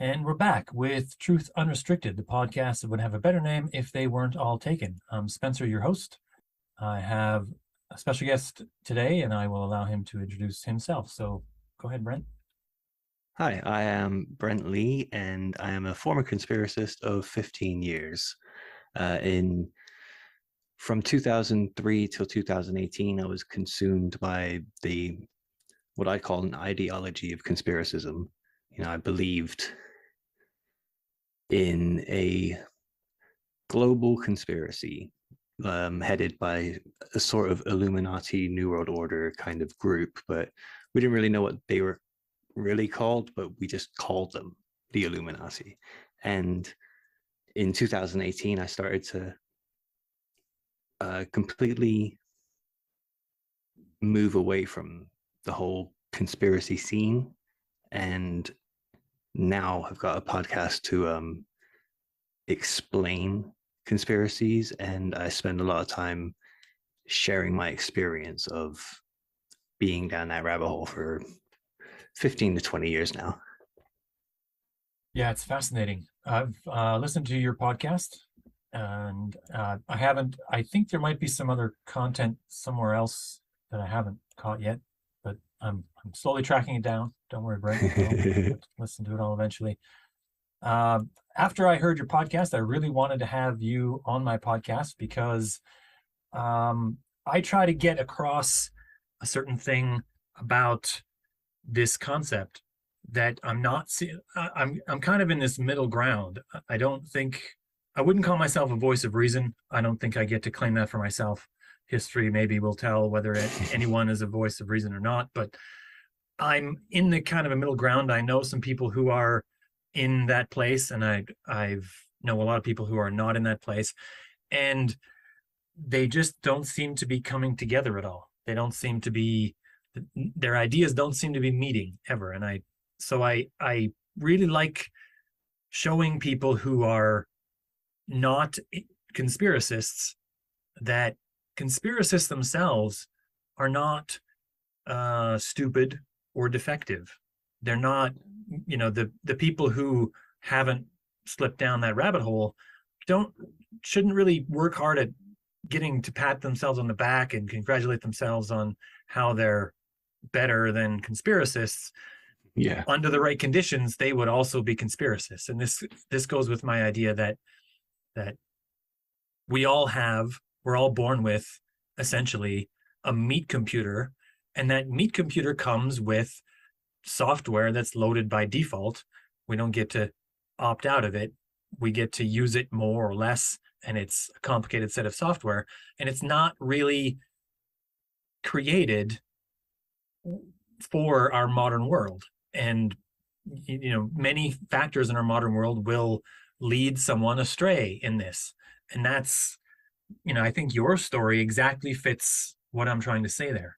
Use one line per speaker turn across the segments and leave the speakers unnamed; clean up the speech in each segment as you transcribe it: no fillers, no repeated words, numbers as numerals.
And we're back with Truth Unrestricted, the podcast that would have a better name if they weren't all taken. I'm Spencer, your host. I have a special guest today, and I will allow him to introduce himself. So go ahead, Brent.
Hi, I am Brent Lee, and I am a former conspiracist of 15 years. In From 2003 till 2018, I was consumed by what I call an ideology of conspiracism. I believed in a global conspiracy headed by a sort of Illuminati New World Order kind of group, but we didn't really know what they were really called, but we just called them the Illuminati. And in 2018, I started to completely move away from the whole conspiracy scene. And now I've got a podcast to explain conspiracies. And I spend a lot of time sharing my experience of being down that rabbit hole for 15 to 20 years now.
Yeah, it's fascinating. I've listened to your podcast, and I think there might be some other content somewhere else that I haven't caught yet, but I'm slowly tracking it down. Don't worry, Brent. I'll listen to it all eventually. After I heard your podcast, I really wanted to have you on my podcast because I try to get across a certain thing about this concept that I'm not seeing. I'm kind of in this middle ground. I wouldn't call myself a voice of reason. I don't think I get to claim that for myself. History maybe will tell whether anyone is a voice of reason or not, but I'm in the kind of a middle ground. I know some people who are in that place, and I've know a lot of people who are not in that place, and they just don't seem to be coming together at all. They don't seem to be, their ideas don't seem to be meeting ever. And I really like showing people who are not conspiracists that conspiracists themselves are not stupid or defective. They're not, the people who haven't slipped down that rabbit hole shouldn't really work hard at getting to pat themselves on the back and congratulate themselves on how they're better than conspiracists.
Yeah.
Under the right conditions, they would also be conspiracists. And this goes with my idea that we're all born with essentially a meat computer, and that meat computer comes with software that's loaded by default. We don't get to opt out of it. We get to use it more or less, and it's a complicated set of software, and it's not really created for our modern world. And many factors in our modern world will lead someone astray in this, and that's, I think your story exactly fits what I'm trying to say there.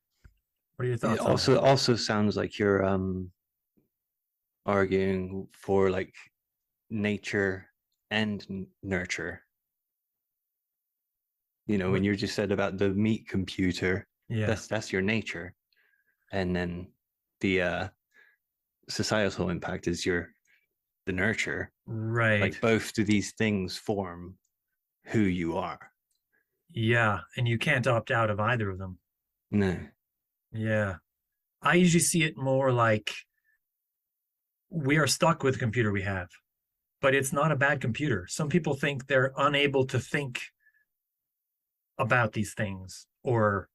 What are your
It
thoughts on that?
also sounds like you're arguing for like nature and nurture. When you just said about the meat computer,
Yeah,
that's your nature, and then the societal impact is the nurture.
right.
Like both of these things form who you are.
Yeah, and you can't opt out of either of them.
No.
Yeah. I usually see it more like we are stuck with the computer we have, but it's not a bad computer. Some people think they're unable to think about these things or,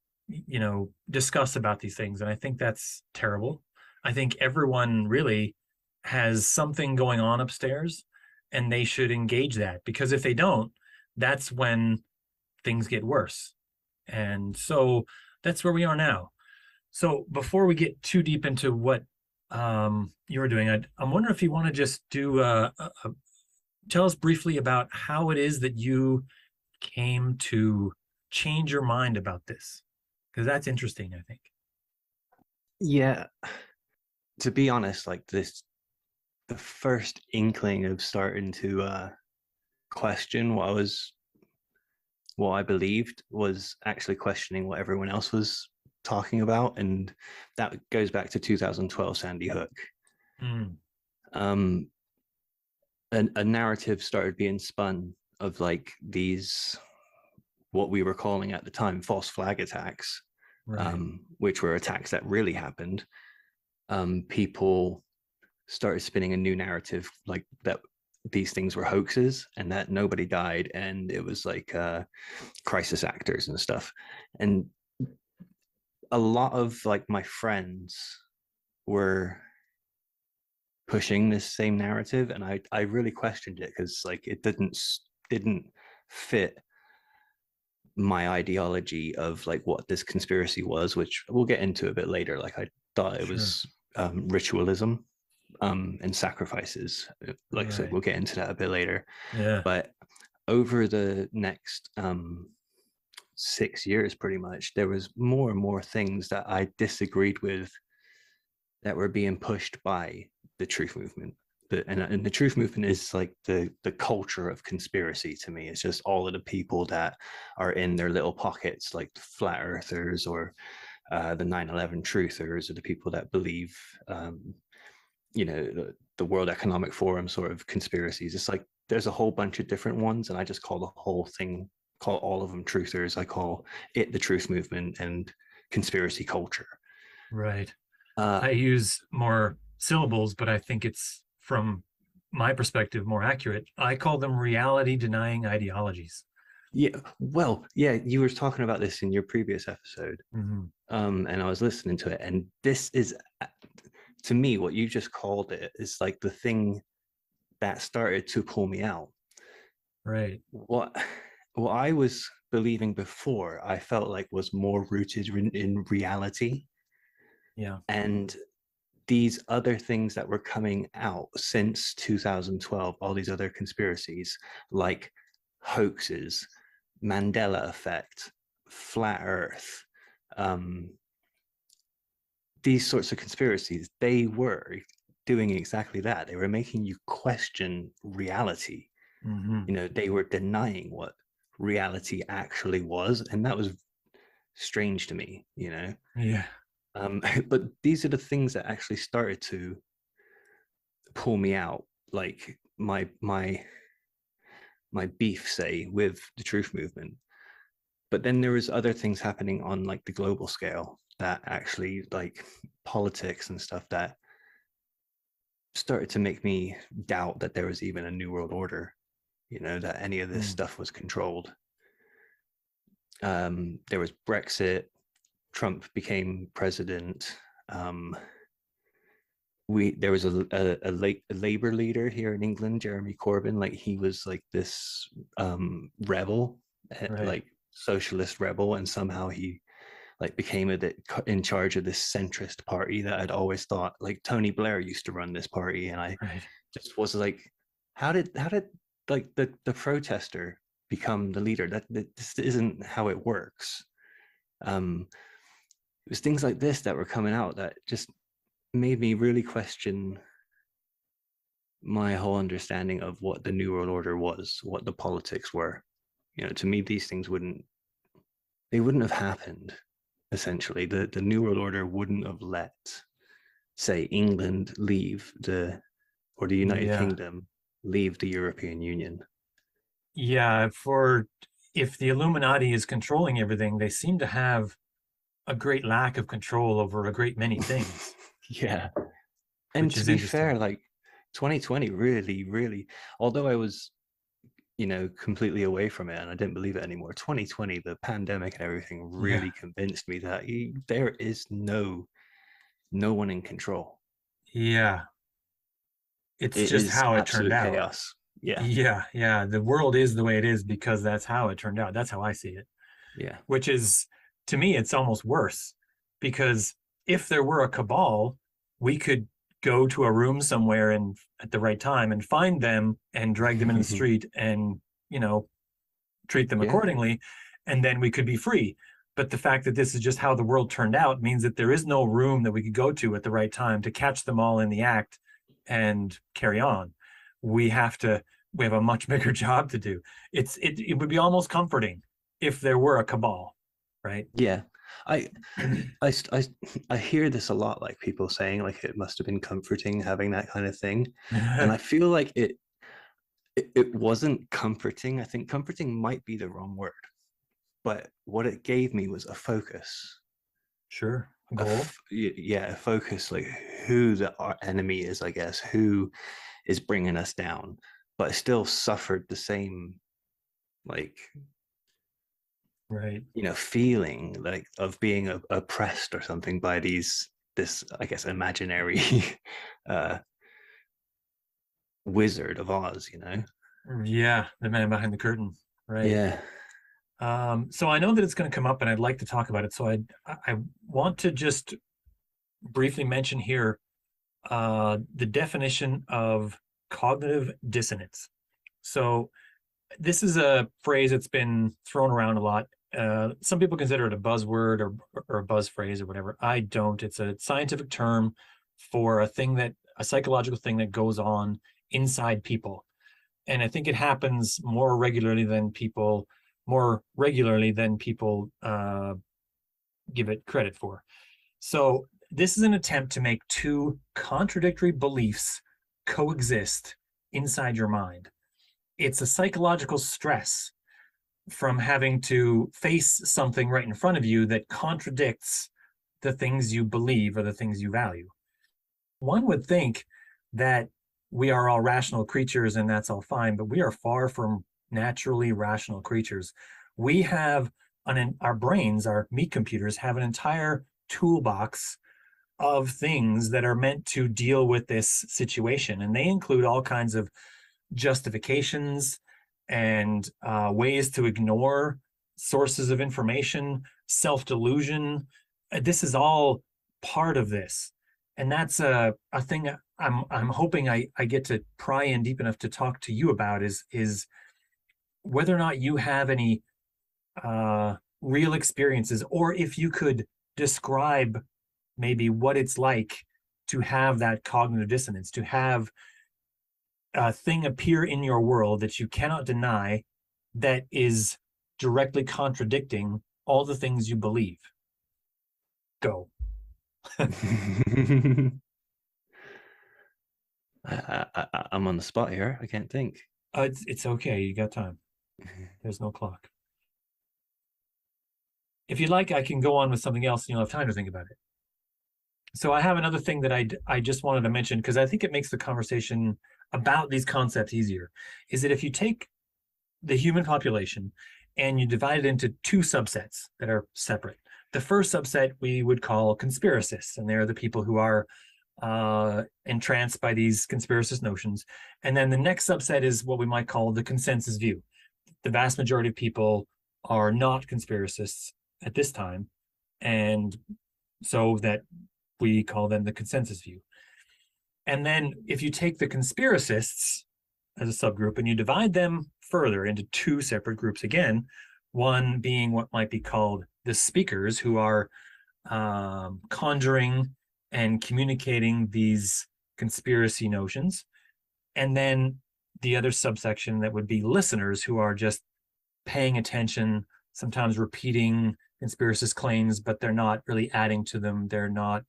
discuss about these things. And I think that's terrible. I think everyone really has something going on upstairs, and they should engage that, because if they don't, that's when things get worse. And so that's where we are now. So before we get too deep into what you're doing, I'm wondering if you want to just do tell us briefly about how it is that you came to change your mind about this, because that's interesting, I think.
Yeah. To be honest, like the first inkling of starting to question what I believed was actually questioning what everyone else was talking about, and that goes back to 2012 Sandy Hook.
Mm.
Um, a narrative started being spun of like these, what we were calling at the time false flag attacks,
Right.
which were attacks that really happened. People started spinning a new narrative like that these things were hoaxes and that nobody died, and it was like crisis actors and stuff. And a lot of like my friends were pushing this same narrative, and I really questioned it because like it didn't fit my ideology of like what this conspiracy was, which we'll get into a bit later. Like I thought it
Sure.
was ritualism, and sacrifices. Like I said,
Right.
we'll get into that a bit later.
Yeah.
But over the next 6 years, pretty much, there was more and more things that I disagreed with that were being pushed by the truth movement. And the truth movement is like the culture of conspiracy to me. It's just all of the people that are in their little pockets, like the flat earthers or the 9/11 truthers, or the people that believe, the World Economic Forum sort of conspiracies. It's like there's a whole bunch of different ones, and I just call the whole thing, call all of them truthers. I call it the truth movement and conspiracy culture.
Right.
Uh,
I use more syllables, but I think it's from my perspective more accurate. I call them reality denying ideologies.
yeah, well, yeah, you were talking about this in your previous episode,
Hmm.
and I was listening to it, and this is, to me, what you just called it is like the thing that started to pull me out.
Right.
What I was believing before, I felt like was more rooted in reality,
Yeah.
and these other things that were coming out since 2012, all these other conspiracies like hoaxes, Mandela effect, flat Earth, um, these sorts of conspiracies, they were doing exactly that. They were making you question reality.
Hmm.
They were denying what reality actually was, and that was strange to me.
Yeah.
But these are the things that actually started to pull me out, like my beef, say, with the truth movement. But then there was other things happening on like the global scale that actually, like politics and stuff, that started to make me doubt that there was even a new world order, that any of this
Mm.
stuff was controlled. There was Brexit, Trump became president. There was a labor leader here in England, Jeremy Corbyn. Like he was like this rebel,
Right.
like socialist rebel, and somehow he like became in charge of this centrist party that I'd always thought like Tony Blair used to run this party, and I
Right.
just was like, how did like the protester become the leader? That this isn't how it works. Um, it was things like this that were coming out that just made me really question my whole understanding of what the New World Order was, what the politics were. To me, these things wouldn't have happened. Essentially, the New World Order wouldn't have let, say, England leave or the United
Yeah.
Kingdom leave the European Union.
Yeah. For if the Illuminati is controlling everything, they seem to have a great lack of control over a great many things,
Yeah. And
which
to
is
be
interesting.
fair, like 2020 really, really, although I was, completely away from it and I didn't believe it anymore, 2020, the pandemic and everything
Yeah.
really convinced me that there is no one in control.
Yeah. It's
It
just
is
how it turned
absolute
out.
chaos. Yeah.
Yeah. Yeah. The world is the way it is because that's how it turned out. That's how I see it,
Yeah.
which is, to me, it's almost worse because if there were a cabal, we could go to a room somewhere and at the right time and find them and drag them into the street and, you know, treat them
Yeah.
accordingly, and then we could be free. But the fact that this is just how the world turned out means that there is no room that we could go to at the right time to catch them all in the act and carry on. We have to, we have a much bigger job to do. It would be almost comforting if there were a cabal, right?
Yeah. I, I, I, I hear this a lot, like people saying like it must have been comforting having that kind of thing. And I feel like it wasn't comforting. I think comforting might be the wrong word, but what it gave me was a focus.
Sure. A goal.
Yeah, a focus, like who our enemy is, I guess, who is bringing us down, but I still suffered the same, like,
Right.
feeling like of being oppressed or something by this, I guess, imaginary uh Wizard of Oz.
Yeah, the man behind the curtain. Right.
Yeah.
So I know that it's going to come up and I'd like to talk about it. So I want to just briefly mention here the definition of cognitive dissonance. So this is a phrase that's been thrown around a lot. Some people consider it a buzzword or a buzz phrase or whatever. I don't. It's a scientific term for a psychological thing that goes on inside people. And I think it happens more regularly than people give it credit for. So this is an attempt to make two contradictory beliefs coexist inside your mind. It's a psychological stress from having to face something right in front of you that contradicts the things you believe or the things you value. One would think that we are all rational creatures and that's all fine, but we are far from naturally rational creatures. We have our brains, our meat computers, have an entire toolbox of things that are meant to deal with this situation. And they include all kinds of justifications and ways to ignore sources of information, self-delusion. This is all part of this. And that's a thing I'm hoping I get to pry in deep enough to talk to you about is whether or not you have any real experiences, or if you could describe maybe what it's like to have that cognitive dissonance, to have a thing appear in your world that you cannot deny that is directly contradicting all the things you believe. Go.
I'm on the spot here. I can't think.
It's okay. You got time. There's no clock. If you'd like, I can go on with something else and you'll have time to think about it. So I have another thing that I just wanted to mention because I think it makes the conversation about these concepts easier, is that if you take the human population and you divide it into two subsets that are separate. The first subset we would call conspiracists, and they're the people who are entranced by these conspiracist notions. And then the next subset is what we might call the consensus view. The vast majority of people are not conspiracists at this time, and so that we call them the consensus view. And then if you take the conspiracists as a subgroup and you divide them further into two separate groups again, one being what might be called the speakers, who are conjuring and communicating these conspiracy notions, and then the other subsection that would be listeners, who are just paying attention, sometimes repeating conspiracist claims, but they're not really adding to them. They're not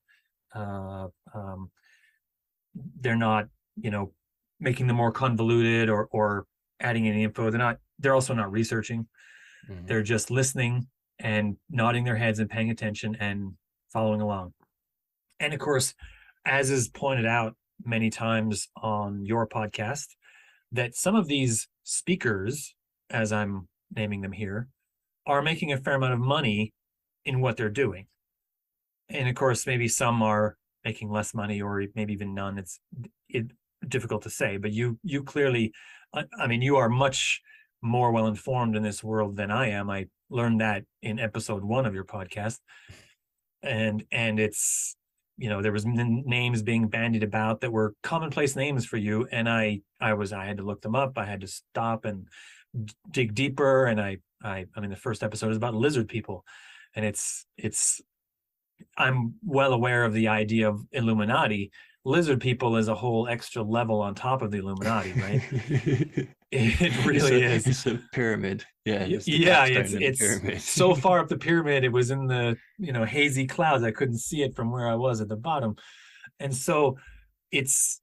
making them more convoluted or adding any info. They're also not researching. Mm-hmm. They're just listening and nodding their heads and paying attention and following along. And of course, as is pointed out many times on your podcast, that some of these speakers, as I'm naming them here, are making a fair amount of money in what they're doing. And of course, maybe some are making less money or maybe even none. It's difficult to say, but you clearly, I mean, you are much more well-informed in this world than I am. I learned that in episode 1 of your podcast. And it's, there was names being bandied about that were commonplace names for you. And I had to look them up. I had to stop and dig deeper. And I mean, the first episode is about lizard people. And I'm well aware of the idea of Illuminati. Lizard people is a whole extra level on top of the Illuminati, right? It really is.
It's a pyramid. Yeah.
It's so far up the pyramid. It was in the hazy clouds. I couldn't see it from where I was at the bottom, and so it's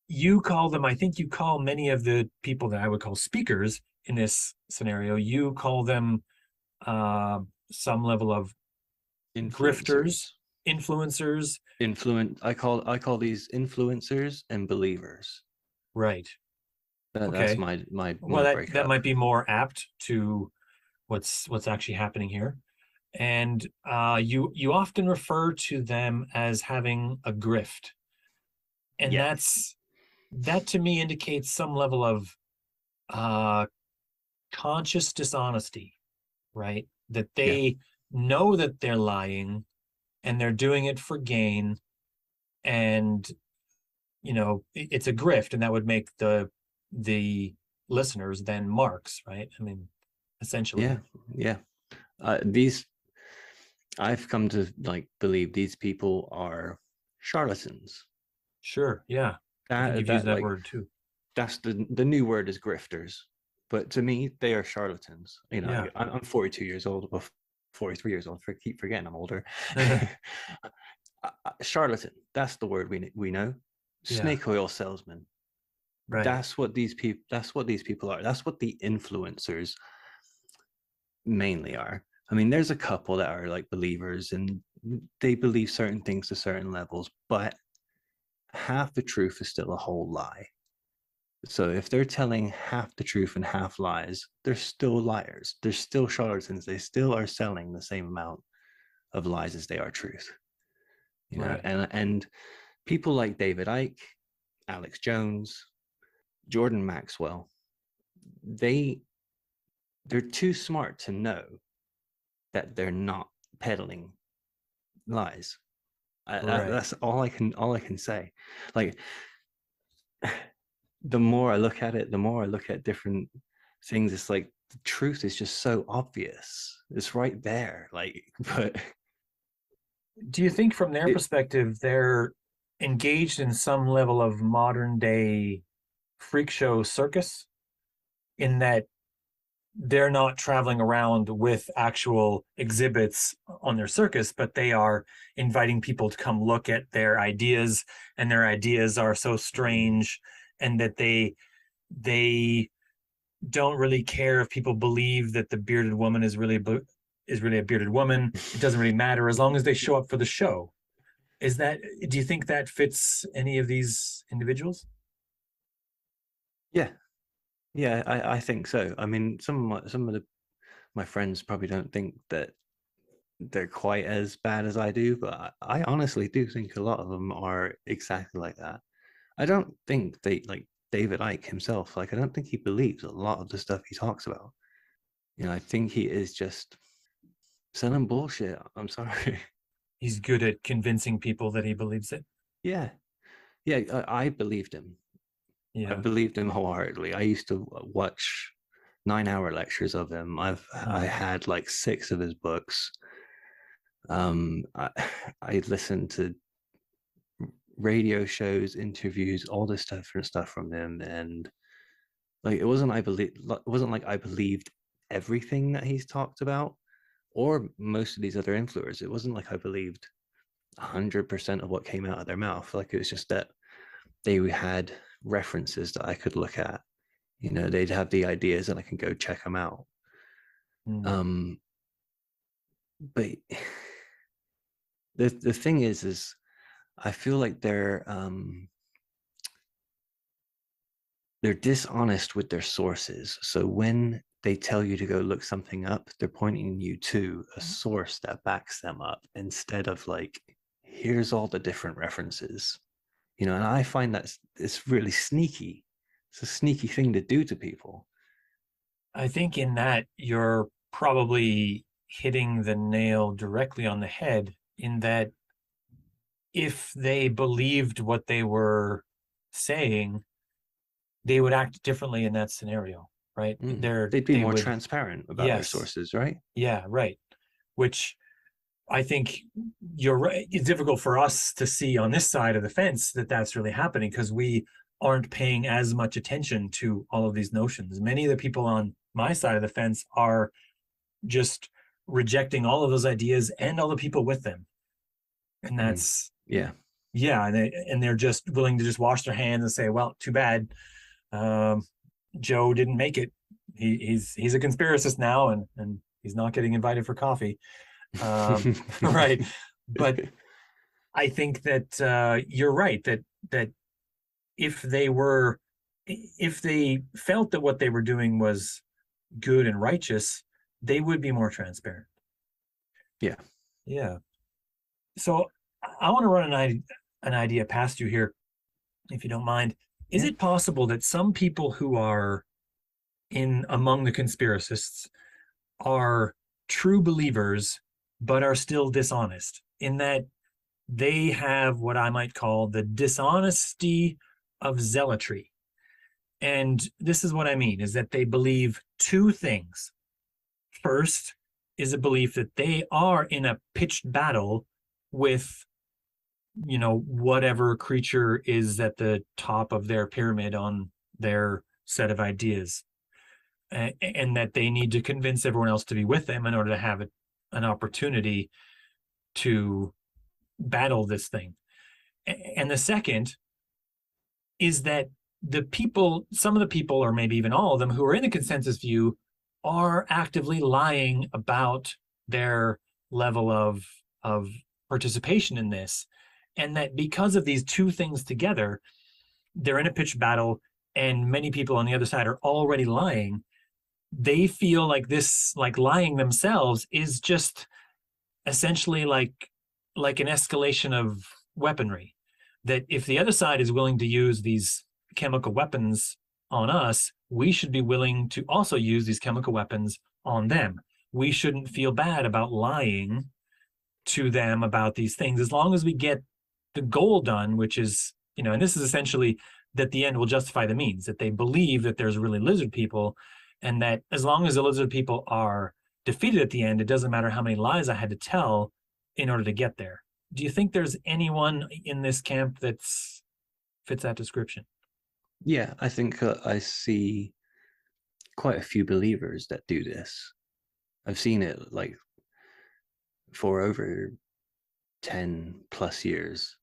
you call them, I think you call many of the people that I would call speakers in this scenario, you call them some level of grifters,
Influencers.
influencers.
I call these influencers and believers.
Right.
That's
Okay.
my
Well, that
breakup.
might be more apt to what's actually happening here. And you often refer to them as having a grift, and
Yeah,
that to me indicates some level of uh, conscious dishonesty, right? That
yeah,
they know that they're lying and they're doing it for gain, and it's a grift, and that would make the listeners then marks, right? I mean, essentially.
yeah, yeah. These I've come to like believe these people are charlatans.
Sure, yeah. I think you've used
That
that
like
word too.
that's the new word is grifters, but to me they are charlatans.
Yeah.
I'm 42 years old, well, 43 years old. Keep forgetting I'm older. Charlatan. That's the word we know.
Yeah,
Snake oil salesman.
right.
That's what these people are. That's what the influencers mainly are. I mean, there's a couple that are like believers and they believe certain things to certain levels, but half the truth is still a whole lie. So if they're telling half the truth and half lies, they're still liars. They're still charlatans. They still are selling the same amount of lies as they are truth.
Right.
And people like David Icke, Alex Jones, Jordan Maxwell, they they're too smart to know that they're not peddling lies.
Right.
That's all I can say. Like the more I look at it, the more I look at different things. It's like the truth is just so obvious. It's right there. Like, but
Do you think from their
it,
perspective they're engaged in some level of modern day freak show circus, in that they're not traveling around with actual exhibits on their circus, but they are inviting people to come look at their ideas, and their ideas are so strange, and that they don't really care if people believe that the bearded woman is really a bearded woman. It doesn't really matter as long as they show up for the show. Is that Do you think that fits any of these individuals?
yeah, yeah, I think so. I mean, some of my friends probably don't think that they're quite as bad as I do, but I honestly do think a lot of them are exactly like that. I don't think they like David Icke himself. Like, I don't think he believes a lot of the stuff he talks about. I think he is just selling bullshit. I'm sorry.
He's good at convincing people that he believes it.
Yeah, yeah. I believed him. I
Yeah.
believed him wholeheartedly. I used to watch 9-hour lectures of him. I
Mm.
had like 6 of his books. I I listened to radio shows, interviews, all this different stuff from him, and like it wasn't like I believed everything that he's talked about, or most of these other influencers. It wasn't like I believed 100% of what came out of their mouth. Like it was just that they had references that I could look at. They'd have the ideas and I can go check them out.
Mm.
Um, but the thing is I feel like they're dishonest with their sources. So when they tell you to go look something up, they're pointing you to a source that backs them up instead of like, here's all the different references. And I find that it's really sneaky. It's a sneaky thing to do to people.
I think in that you're probably hitting the nail directly on the head, in that if they believed what they were saying, they would act differently in that scenario, right?
They'd be
They
more
would,
transparent about their
yes,
sources, right?
yeah, right. Which I think you're right. It's difficult for us to see on this side of the fence that that's really happening, because we aren't paying as much attention to all of these notions. Many of the people on my side of the fence are just rejecting all of those ideas and all the people with them. And
Mm,
that's
yeah.
Yeah, and they're just willing to just wash their hands and say, well, too bad, um, Joe didn't make it. He's a conspiracist now, and he's not getting invited for coffee. Right. But I think that you're right, that if they were, if they felt that what they were doing was good and righteous, they would be more transparent.
Yeah.
Yeah. So I want to run an idea past you here, if you don't mind. Is
Yeah.
it possible that some people who are in among the conspiracists are true believers, but are still dishonest in that they have what I might call the dishonesty of zealotry? And this is what I mean, is that they believe two things. First is a belief that they are in a pitched battle with, whatever creature is at the top of their pyramid on their set of ideas, and that they need to convince everyone else to be with them in order to have an opportunity to battle this thing. And the second is that some of the people, or maybe even all of them, who are in the consensus view are actively lying about their level of participation in this. And that because of these two things together, they're in a pitched battle, and many people on the other side are already lying. They feel like this, like lying themselves, is just essentially like an escalation of weaponry. That if the other side is willing to use these chemical weapons on us, we should be willing to also use these chemical weapons on them. We shouldn't feel bad about lying to them about these things, as long as we get the goal done, which is, and this is essentially that the end will justify the means, that they believe that there's really lizard people, and that as long as the lizard people are defeated at the end, it doesn't matter how many lies I had to tell in order to get there. Do you think there's anyone in this camp that's fits that description?
Yeah, I think I see quite a few believers that do this. I've seen it like for over 10 plus years.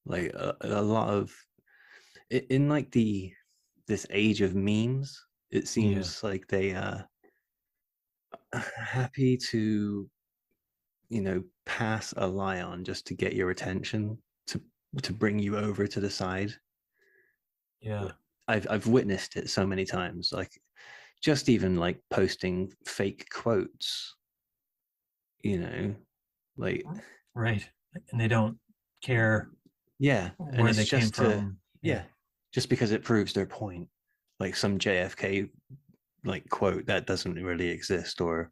Like a lot of in like this age of memes, it
Yeah.
seems like they happy to pass a lie on just to get your attention, to bring you over to the side.
Yeah.
I've witnessed it so many times, like just even like posting fake quotes, you know, like
Right. And they don't care
yeah, and
where
it's
they came
just to
from. Yeah.
yeah, just because it proves their point, like some JFK like quote that doesn't really exist, or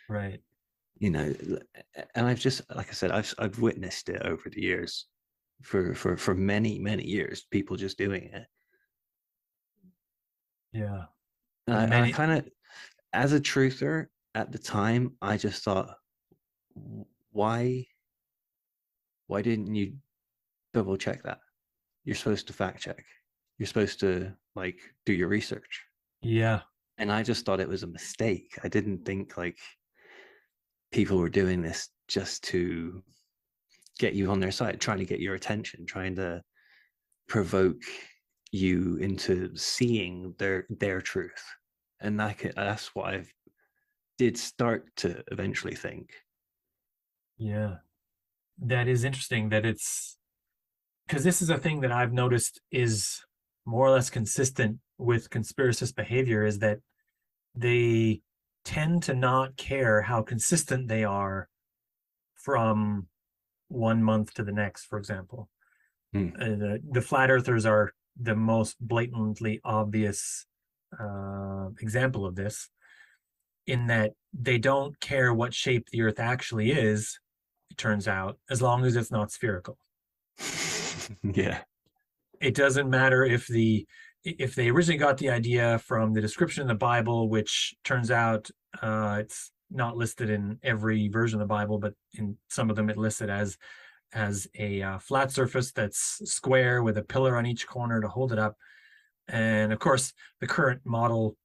Right.
you know, and I've just like I said, I've witnessed it over the years for many years, people just doing it.
Yeah.
And
And
I
many.
kind of, as a truther at the time, I just thought, why didn't you double check that? You're supposed to fact check. You're supposed to like do your research.
Yeah.
And I just thought it was a mistake. I didn't think like people were doing this just to get you on their side, trying to get your attention, trying to provoke you into seeing their truth. And that's what I did start to eventually think.
Yeah. That is interesting that it's because this is a thing that I've noticed is more or less consistent with conspiracist behavior, is that they tend to not care how consistent they are from one month to the next, for example.
Hmm.
The flat earthers are the most blatantly obvious example of this, in that they don't care what shape the earth actually is, it turns out, as long as it's not spherical.
Yeah.
It doesn't matter if they originally got the idea from the description in the Bible, which turns out it's not listed in every version of the Bible, but in some of them it lists it as a flat surface that's square with a pillar on each corner to hold it up. And of course, the current model,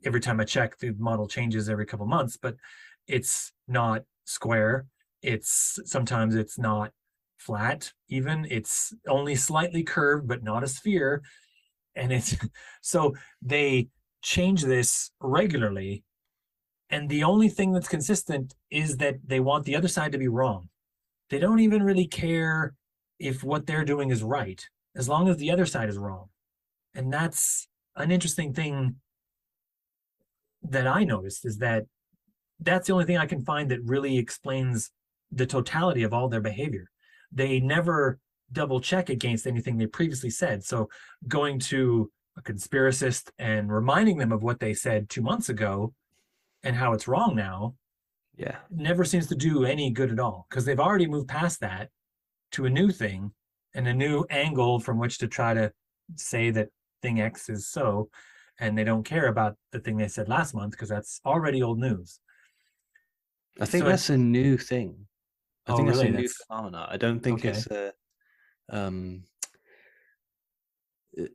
every time I check, the model changes every couple months, but it's not square. Sometimes it's not flat, even. It's only slightly curved, but not a sphere. And it's so they change this regularly. And the only thing that's consistent is that they want the other side to be wrong. They don't even really care if what they're doing is right, as long as the other side is wrong. And that's an interesting thing that I noticed, is that that's the only thing I can find that really explains the totality of all their behavior. They never double check against anything they previously said. So going to a conspiracist and reminding them of what they said 2 months ago and how it's wrong now
Yeah.
never seems to do any good at all, because they've already moved past that to a new thing and a new angle from which to try to say that thing X is so, and they don't care about the thing they said last month because that's already old news.
I think
So
that's a new thing. I
oh
think that's a
really?
new
That's
phenomena. I don't think
okay.
it's a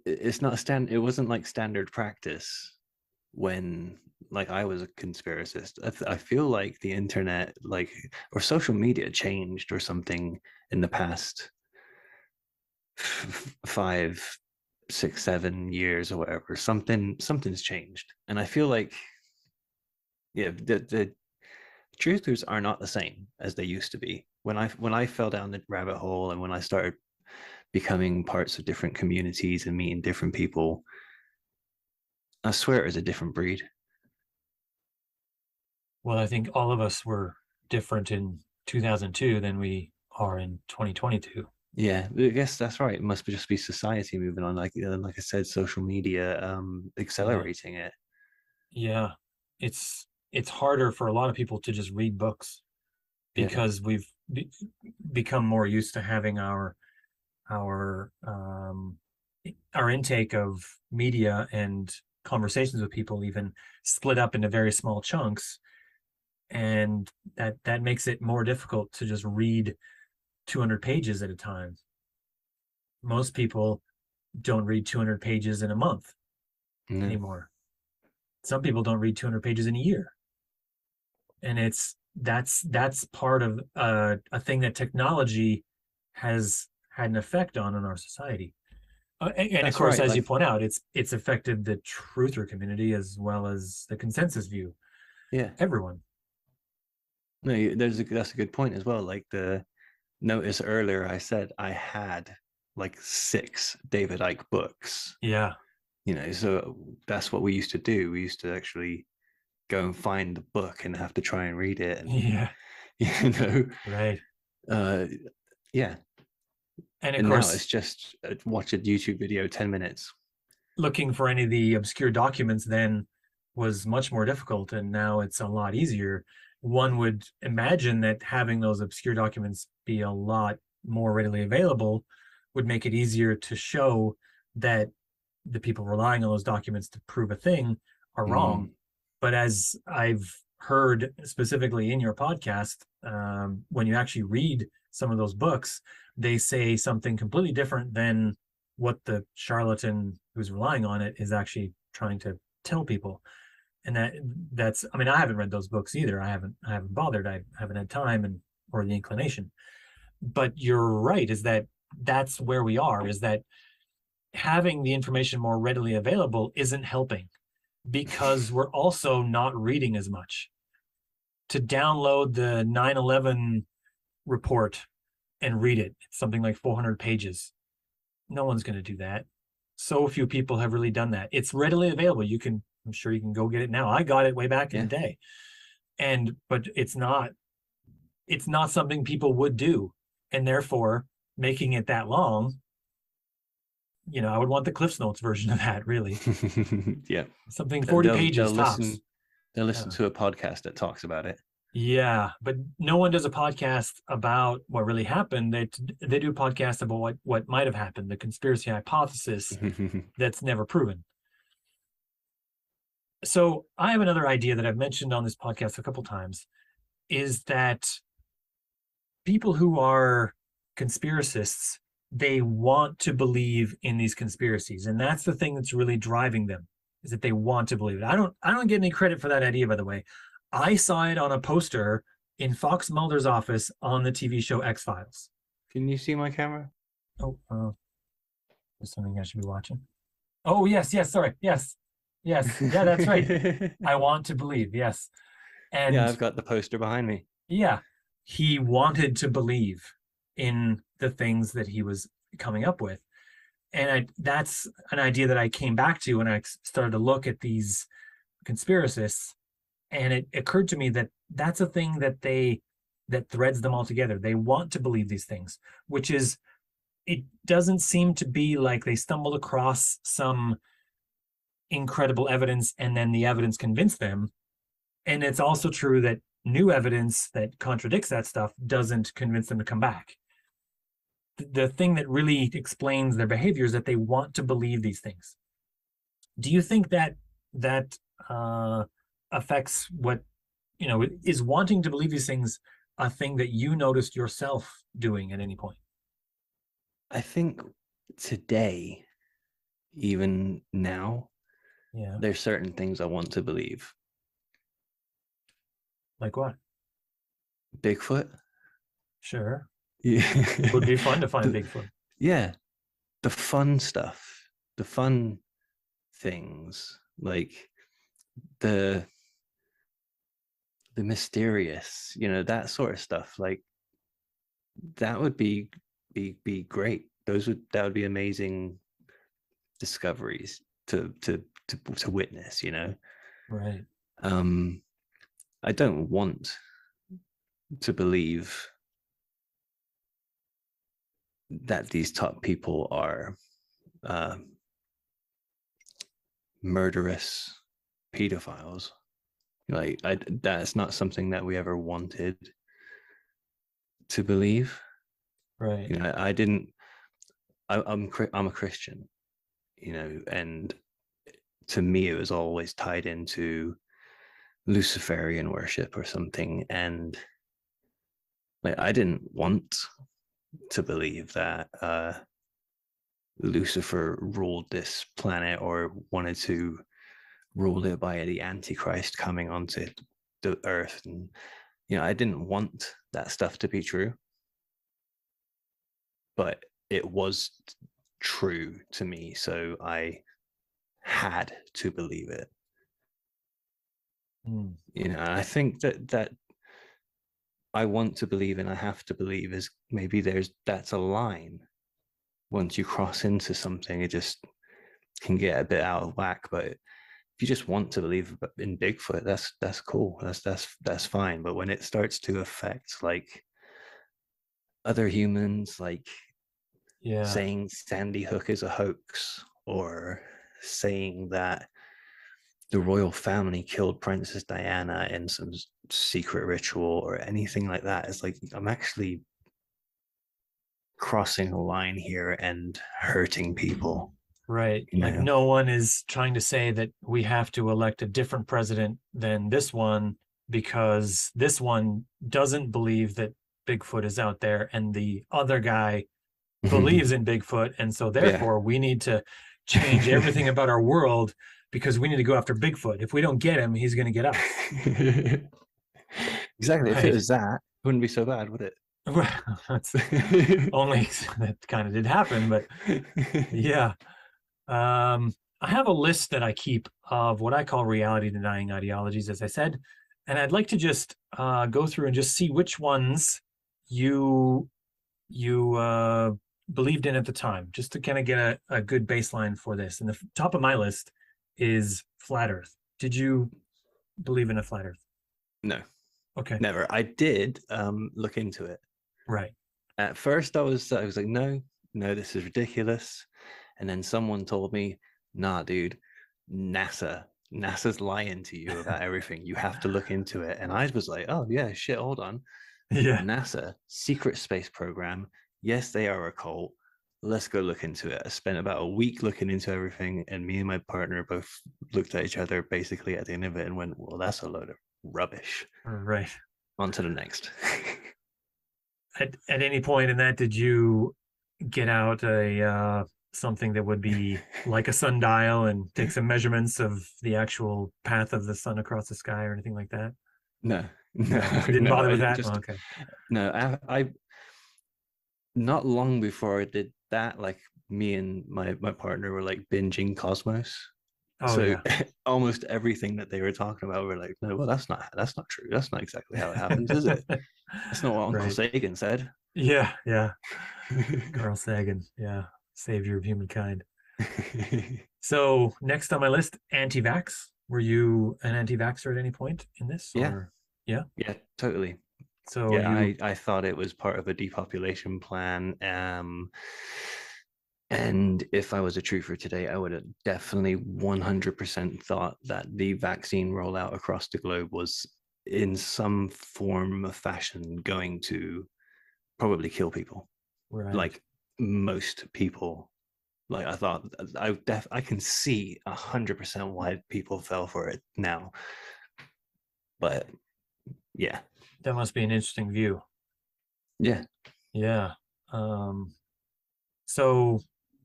it's not a stand. It wasn't like standard practice when like I was a conspiracist. I feel like the internet, like, or social media changed or something in the past 5, 6, 7 years or whatever. Something's changed, and I feel like, yeah, the truthers are not the same as they used to be. When I fell down the rabbit hole and when I started becoming parts of different communities and meeting different people, I swear it was a different breed.
Well, I think all of us were different in 2002 than we are in 2022.
Yeah, I guess that's right. It must just be society moving on, like I said, social media
Yeah.
accelerating it.
Yeah. It's harder for a lot of people to just read books
Yeah.
because we've become more used to having our our intake of media and conversations with people even split up into very small chunks, and that makes it more difficult to just read 200 pages at a time. Most people don't read 200 pages in a month
No.
anymore. Some people don't read 200 pages in a year, and that's part of a thing that technology has had an effect on in our society. And of
That's
course,
right.
as you
Like,
point out, it's affected the truther community as well as the consensus view.
yeah.
Everyone.
No, that's a good point as well. Like, the notice earlier, I said I had like 6 David Icke books.
Yeah.
So that's what we used to do. We used to actually go and find the book and have to try and read it, and
Yeah.
you know,
Right.
uh, yeah.
And of
And now it's
course,
just watch a YouTube video, 10 minutes.
looking for any of the obscure documents then was much more difficult, and now it's a lot easier. One would imagine that having those obscure documents be a lot more readily available would make it easier to show that the people relying on those documents to prove a thing are wrong.
Mm,
But as I've heard specifically in your podcast, when you actually read some of those books, they say something completely different than what the charlatan who's relying on it is actually trying to tell people. And that's, I mean, I haven't read those books either. I haven't bothered. I haven't had time and or the inclination. But you're right, is that that's where we are, is that having the information more readily available isn't helping, because we're also not reading as much. To download the 9/11 report and read it, it's something like 400 pages. No one's going to do that. So few people have really done that. It's readily available. I'm sure you can go get it now. I got it way back in the
yeah.
day. But it's not something people would do. And therefore, making it that long, I would want the Cliffs Notes version of that, really.
Yeah.
Something 40
They'll
pages
they'll
tops.
listen they'll listen
Yeah.
to a podcast that talks about it.
Yeah, but no one does a podcast about what really happened. They do podcasts about what might have happened, the conspiracy hypothesis that's never proven. So I have another idea that I've mentioned on this podcast a couple times, is that people who are conspiracists, they want to believe in these conspiracies, and that's the thing that's really driving them, is that they want to believe it. I don't get any credit for that idea, by the way. I saw it on a poster in Fox Mulder's office on the TV show X-Files.
Can you see my camera?
Oh, there's something I should be watching. Oh, yes, yes, sorry. Yes. Yes. Yeah, that's right. I want to believe. Yes.
Yeah,
And
I've got the poster behind me.
yeah, he wanted to believe in the things that he was coming up with. And that's an idea that I came back to when I started to look at these conspiracists. And it occurred to me that that's a thing that threads them all together. They want to believe these things, which is, it doesn't seem to be like they stumbled across some incredible evidence and then the evidence convinced them. And it's also true that new evidence that contradicts that stuff doesn't convince them to come back. The thing that really explains their behavior is that they want to believe these things. Do you think that that affects what, is wanting to believe these things a thing that you noticed yourself doing at any point?
I think today, even now,
Yeah.
there's certain things I want to believe.
Like what?
Bigfoot.
Sure.
Yeah.
It would be fun to find
the,
Bigfoot.
yeah, the fun stuff, the fun things, like the the mysterious, that sort of stuff. Like that would be great. That would be amazing discoveries to witness.
Right.
Um, I don't want to believe that these top people are uh, murderous pedophiles. Like that's not something that we ever wanted to believe.
Right.
I didn't. I'm a Christian, and to me it was always tied into Luciferian worship or something, and like I didn't want to believe that Lucifer ruled this planet or wanted to rule it by the Antichrist coming onto the earth. And, I didn't want that stuff to be true, but it was true to me. So I had to believe it.
Mm.
I think that I want to believe and I have to believe is maybe that's a line. Once you cross into something, it just can get a bit out of whack. But if you just want to believe in Bigfoot, that's cool. That's fine. But when it starts to affect like other humans, like
Yeah.
saying Sandy Hook is a hoax or saying that the royal family killed Princess Diana in some secret ritual or anything like that, it's like I'm actually crossing a line here and hurting people.
Right.
You
Like
know,
no one is trying to say that we have to elect a different president than this one because this one doesn't believe that Bigfoot is out there and the other guy believes in Bigfoot. And so
yeah.
therefore we need to change everything about our world because we need to go after Bigfoot. If we don't get him, he's going to get us.
Exactly. If it
Right.
was that, it wouldn't be so bad, would it?
Well, that's only that kind of did happen, but yeah. I have a list that I keep of what I call reality denying ideologies, as I said, and I'd like to just go through and just see which ones you believed in at the time, just to kind of get a good baseline for this. And the top of my list is flat Earth. Did you believe in a flat Earth?
No,
Okay,
never. I did look into it.
right.
At first, I was like, no, no, this is ridiculous. And then someone told me, nah, dude, NASA's lying to you about everything. You have to look into it. And I was like, oh yeah, shit, hold on.
Yeah,
NASA, secret space program. Yes, they are a cult. Let's go look into it. I spent about a week looking into everything, and me and my partner both looked at each other basically at the end of it and went, well, that's a load of rubbish.
right.
On to the next.
At any point in that, did you get out a something that would be like a sundial and take some measurements of the actual path of the sun across the sky or anything like that?
No, no,
No, didn't
no.
bother with
I
that.
just
Okay.
no. I not long before I did that, like me and my partner were like binging Cosmos.
Oh
So
yeah.
almost everything that they were talking about, we're like, no, well, that's not true. That's not exactly how it happens, is it? That's not what Uncle
Right.
Sagan said.
Yeah, yeah. Carl Sagan, yeah, savior of humankind. So next on my list, anti-vax. Were you an anti-vaxxer at any point in this,
Yeah,
or yeah?
yeah, totally.
So
Yeah,
you,
I thought it was part of a depopulation plan. And if I was a truther today, I would have definitely 100% thought that the vaccine rollout across the globe was in some form of fashion going to probably kill people.
right?
Like most people. Like I thought, I can see 100% why people fell for it now. But yeah,
That must be an interesting view.
yeah.
Yeah. Um, so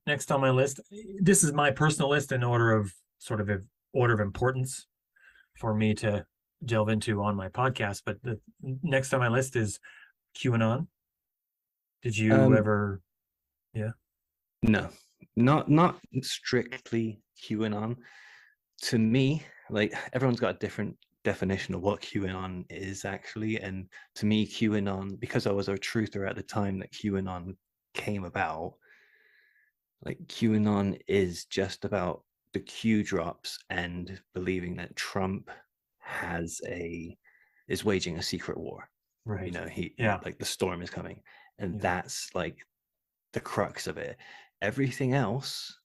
next on my list, this is my personal list in order of order of importance for me to delve into on my podcast. But the next on my list is QAnon. Did you
Um,
ever? Yeah.
no, not strictly QAnon. To me, like everyone's got a different definition of what QAnon is actually, and to me, QAnon, because I was a truther at the time that QAnon came about, like QAnon is just about the Q drops and believing that Trump has a is waging a secret war. You
Right.
know, he
Yeah.
like the storm is coming, and
Yeah.
that's like the crux of it. Everything else,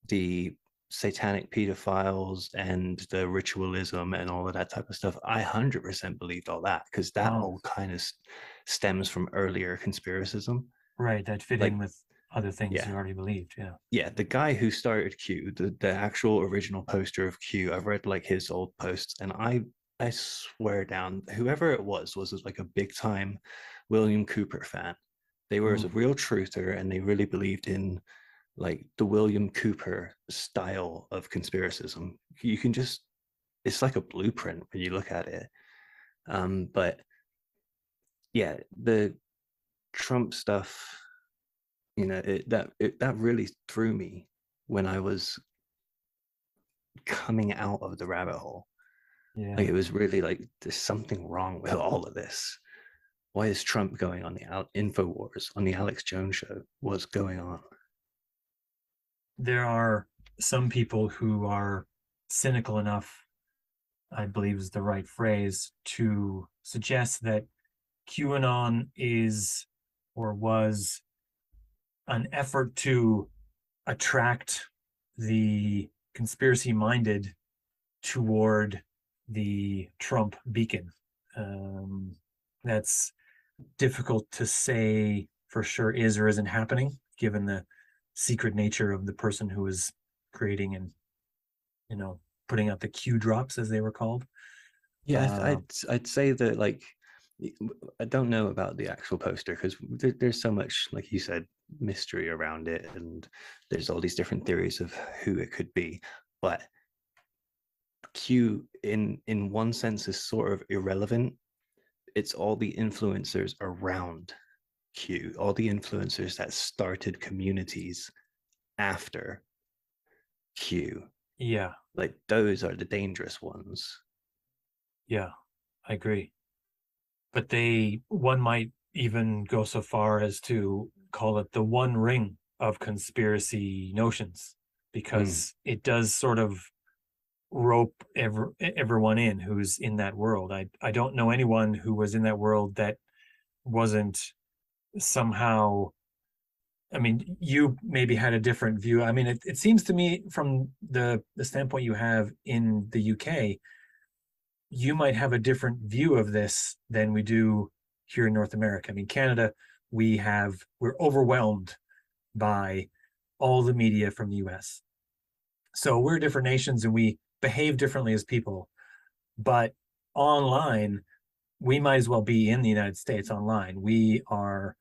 the satanic pedophiles and the ritualism and all of that type of stuff, I 100% believed all that because that
Oh,
all kind of stems from earlier conspiracism.
right. That fit in
Like,
with other things
yeah,
you already believed. Yeah.
yeah, the guy who started Q, the actual original poster of Q, I've read like his old posts, and I swear down, whoever it was like a big time William Cooper fan. They were a
Mm,
real truther, and they really believed in like the William Cooper style of conspiracism. You can just it's like a blueprint when you look at it. But yeah, the Trump stuff, that really threw me when I was coming out of the rabbit hole. Like
yeah.
it was really like there's something wrong with all of this. Why is Trump going on the InfoWars on the Alex Jones show? What's going on?
There are some people who are cynical enough, I believe is the right phrase, to suggest that QAnon is or was an effort to attract the conspiracy minded toward the Trump beacon. Um, that's difficult to say for sure is or isn't happening, given the secret nature of the person who was creating and you know putting out the Q drops as they were called.
Yeah,
Uh,
I'd say that like I don't know about the actual poster because there's so much, like you said, mystery around it, and there's all these different theories of who it could be. But Q, in one sense, is sort of irrelevant. It's all the influencers around Q, all the influencers that started communities after Q.
yeah,
Like those are the dangerous ones.
yeah, I agree. But one might even go so far as to call it the one ring of conspiracy notions,
Mm.
because it does sort of rope everyone in who's in that world. I don't know anyone who was in that world that wasn't somehow. I mean, you maybe had a different view. I mean, it seems to me from the standpoint you have in the UK, you might have a different view of this than we do here in North America. I mean, Canada, we're overwhelmed by all the media from the US. So we're different nations and we behave differently as people. But online, we might as well be in the United States online. We're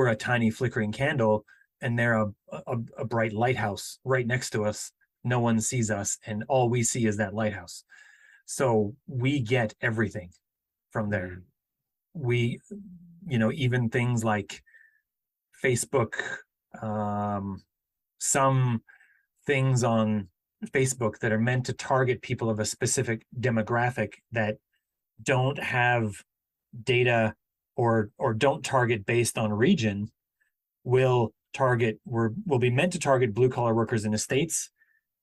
a tiny flickering candle and they're a bright lighthouse right next to us. No one sees us, and all we see is that lighthouse. So we get everything from there.
Mm.
We even things like Facebook, some things on Facebook that are meant to target people of a specific demographic that don't have data or don't target based on region will be meant to target blue collar workers in the States,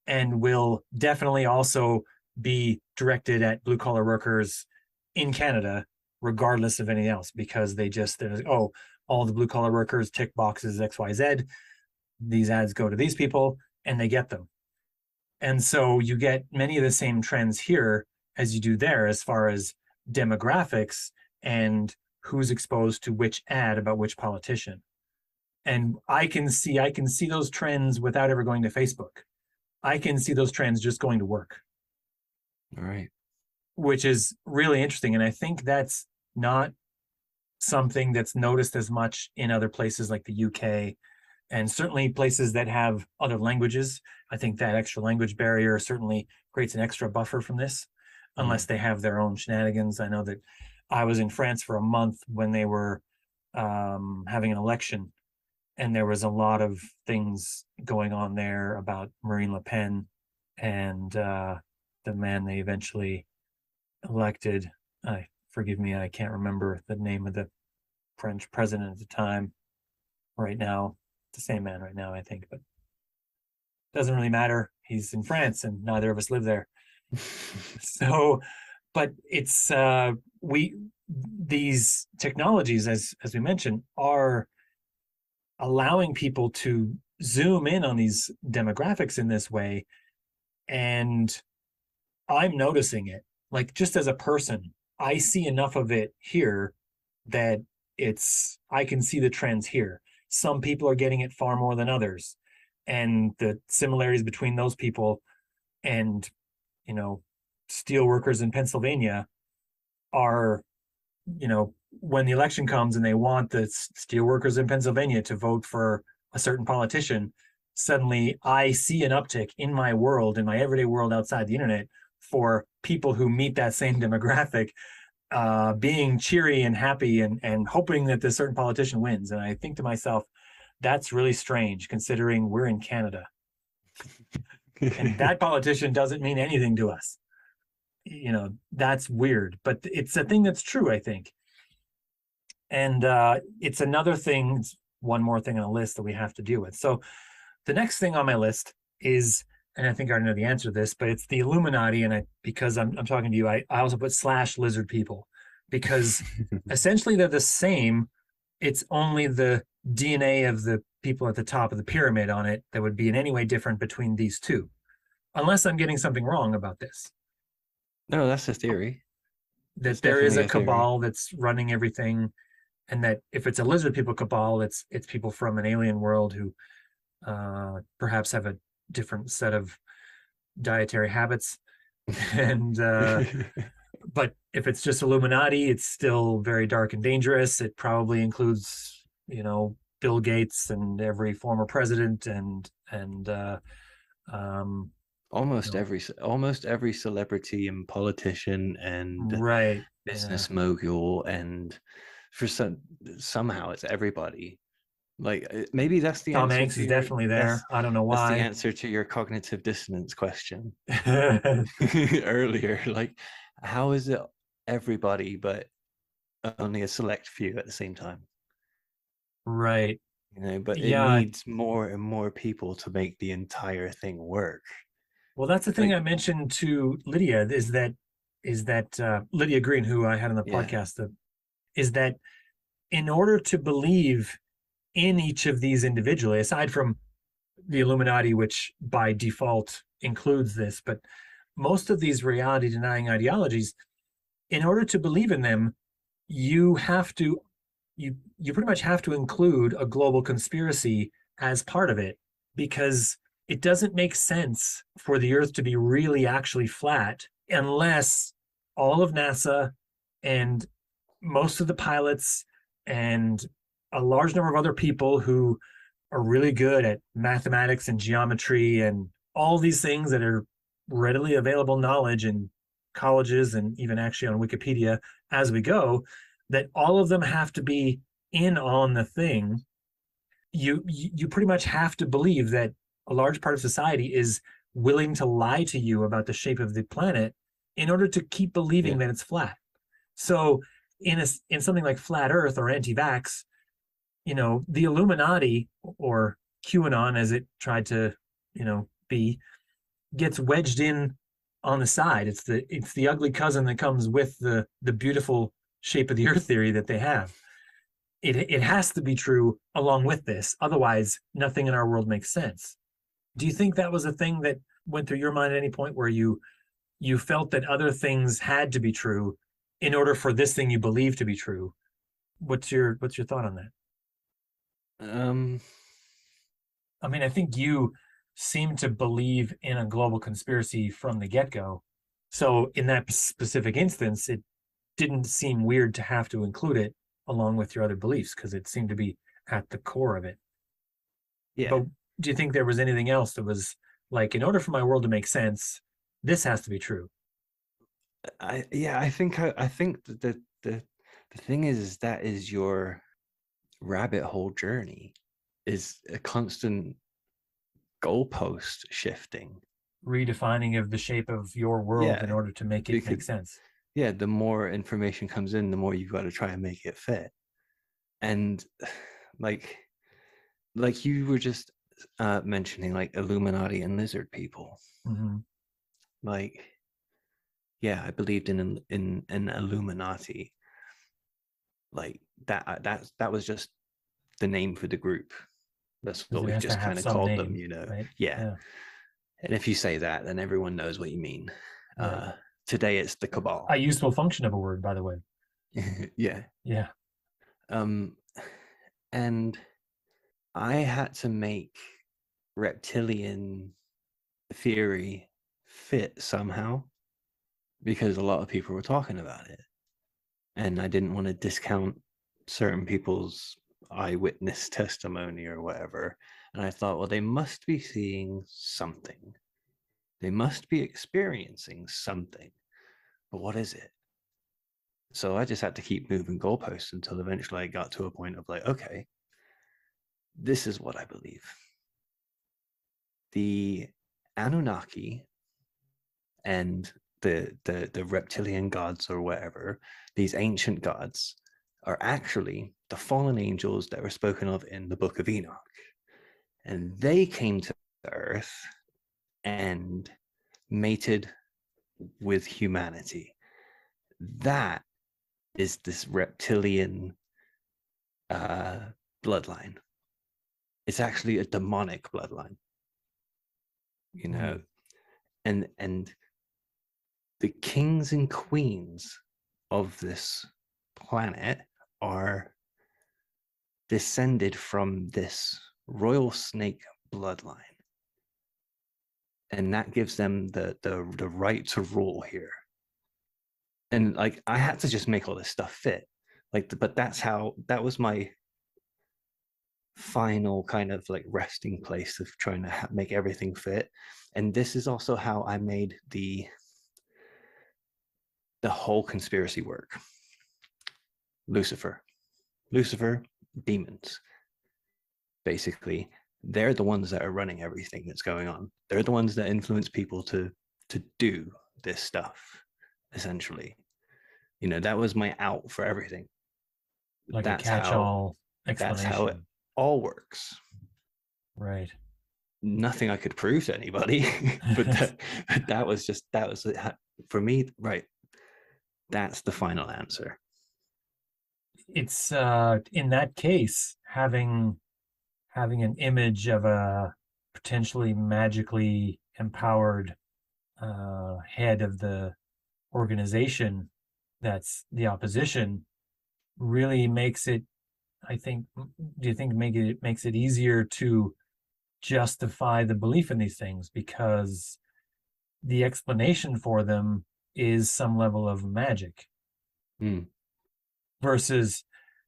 and will definitely also be directed at blue collar workers in Canada, regardless of anything else, because oh, all the blue collar workers tick boxes XYZ. These ads go to these people and they get them. And so you get many of the same trends here as you do there, as far as demographics and who's exposed to which ad about which politician. And I can see those trends without ever going to Facebook. I can see those trends just going to work.
All right.
Which is really interesting. And I think that's not something that's noticed as much in other places like the UK, and certainly places that have other languages. I think that extra language barrier certainly creates an extra buffer from this, unless they have their own shenanigans. I know that I was in France for a month when they were having an election, and there was a lot of things going on there about Marine Le Pen and the man they eventually elected. Forgive me, I can't remember the name of the French president at the time. Right now, the same man right now, I think, but doesn't really matter. He's in France, and neither of us live there. So, but it's these technologies, as we mentioned, are allowing people to zoom in on these demographics in this way. And I'm noticing it, like, just as a person, I see enough of it here that I can see the trends here. Some people are getting it far more than others. And the similarities between those people and, steel workers in Pennsylvania are, when the election comes and they want the steel workers in Pennsylvania to vote for a certain politician, suddenly I see an uptick in my world, in my everyday world outside the internet, for people who meet that same demographic, being cheery and happy and hoping that this certain politician wins. And I think to myself, that's really strange, considering we're in Canada. And that politician doesn't mean anything to us. That's weird, but it's a thing that's true, I think. And it's another thing, one more thing on a list that we have to deal with. So the next thing on my list is, and I think I already know the answer to this, but it's the Illuminati. And because I'm talking to you, I also put / lizard people, because essentially they're the same. It's only the DNA of the people at the top of the pyramid on it that would be in any way different between these two, unless I'm getting something wrong about this.
No, that's a theory.
That there is a cabal that's running everything, and that if it's a lizard people cabal, it's people from an alien world who perhaps have a different set of dietary habits. And but if it's just Illuminati, it's still very dark and dangerous. It probably includes, Bill Gates and every former president and
almost every celebrity and politician and
right
business mogul, and for somehow it's everybody. Like, maybe that's the
Tom
answer
Hanks is definitely there. I don't know why.
That's the answer to your cognitive dissonance question earlier. Like, how is it everybody but only a select few at the same time?
Right.
But it needs more and more people to make the entire thing work.
Well, that's the thing I mentioned to Lydia, is that Lydia Green, who I had on the podcast, is that in order to believe in each of these individually, aside from the Illuminati, which by default includes this, but most of these reality denying ideologies, in order to believe in them, you pretty much have to include a global conspiracy as part of it, because it doesn't make sense for the Earth to be really actually flat unless all of NASA and most of the pilots and a large number of other people who are really good at mathematics and geometry and all these things that are readily available knowledge in colleges and even actually on Wikipedia as we go, that all of them have to be in on the thing, you pretty much have to believe that a large part of society is willing to lie to you about the shape of the planet in order to keep believing
Yeah.
that it's flat. So in something like flat Earth or anti-vax, the Illuminati, or QAnon as it tried to, be, gets wedged in on the side. It's the ugly cousin that comes with the beautiful shape of the Earth theory that they have. It has to be true along with this. Otherwise, nothing in our world makes sense. Do you think that was a thing that went through your mind at any point where you felt that other things had to be true in order for this thing you believe to be true? What's your thought on that?
Um,
I mean, I think you seem to believe in a global conspiracy from the get-go. So in that specific instance, it didn't seem weird to have to include it along with your other beliefs because it seemed to be at the core of it.
yeah.
But do you think there was anything else that was like, in order for my world to make sense, this has to be true?
I think that the thing is that is your rabbit hole journey is a constant goalpost shifting.
Redefining of the shape of your world in
Yeah,
order to make it
because
make sense.
yeah, the more information comes in, the more you've got to try and make it fit. And like you were just mentioning, like Illuminati and lizard people.
Mm-hmm.
Like, yeah, I believed in an Illuminati. Like that was just the name for the group. That's
Because
what
it
we've
has to
just
have
kind of
some
called them,
name, right?
Yeah.
Yeah,
And if you say that, then everyone knows what you mean.
right.
Uh, Today it's the cabal.
A useful function of a word, by the way.
Yeah.
Yeah.
Um, and I had to make reptilian theory fit somehow because a lot of people were talking about it. And I didn't want to discount certain people's eyewitness testimony or whatever. And I thought, well, they must be seeing something. They must be experiencing something. But what is it? So I just had to keep moving goalposts until eventually I got to a point of like, okay, this is what I believe. The Anunnaki and the reptilian gods or whatever, these ancient gods, are actually the fallen angels that were spoken of in the book of Enoch. And they came to Earth and mated with humanity. That is this reptilian uh, bloodline. It's actually a demonic bloodline, you know,
Mm.
and the kings and queens of this planet are descended from this royal snake bloodline, and that gives them the right to rule here. And like I had to just make all this stuff fit, but that was my final kind of like resting place of trying to make everything fit. And this is also how I made the whole conspiracy work. Lucifer, Lucifer, demons, basically, they're the ones that are running everything that's going on. They're the ones that influence people to do this stuff, essentially. That was my out for everything.
Like a
That's how
catch-all
that's how it
explanation.
all works.
Right.
Nothing I could prove to anybody, but that was for me, right? That's the final answer.
It's in that case, having an image of a potentially magically empowered head of the organization that's the opposition really makes it, I think, do you think it makes it easier to justify the belief in these things because the explanation for them is some level of magic
Mm,
versus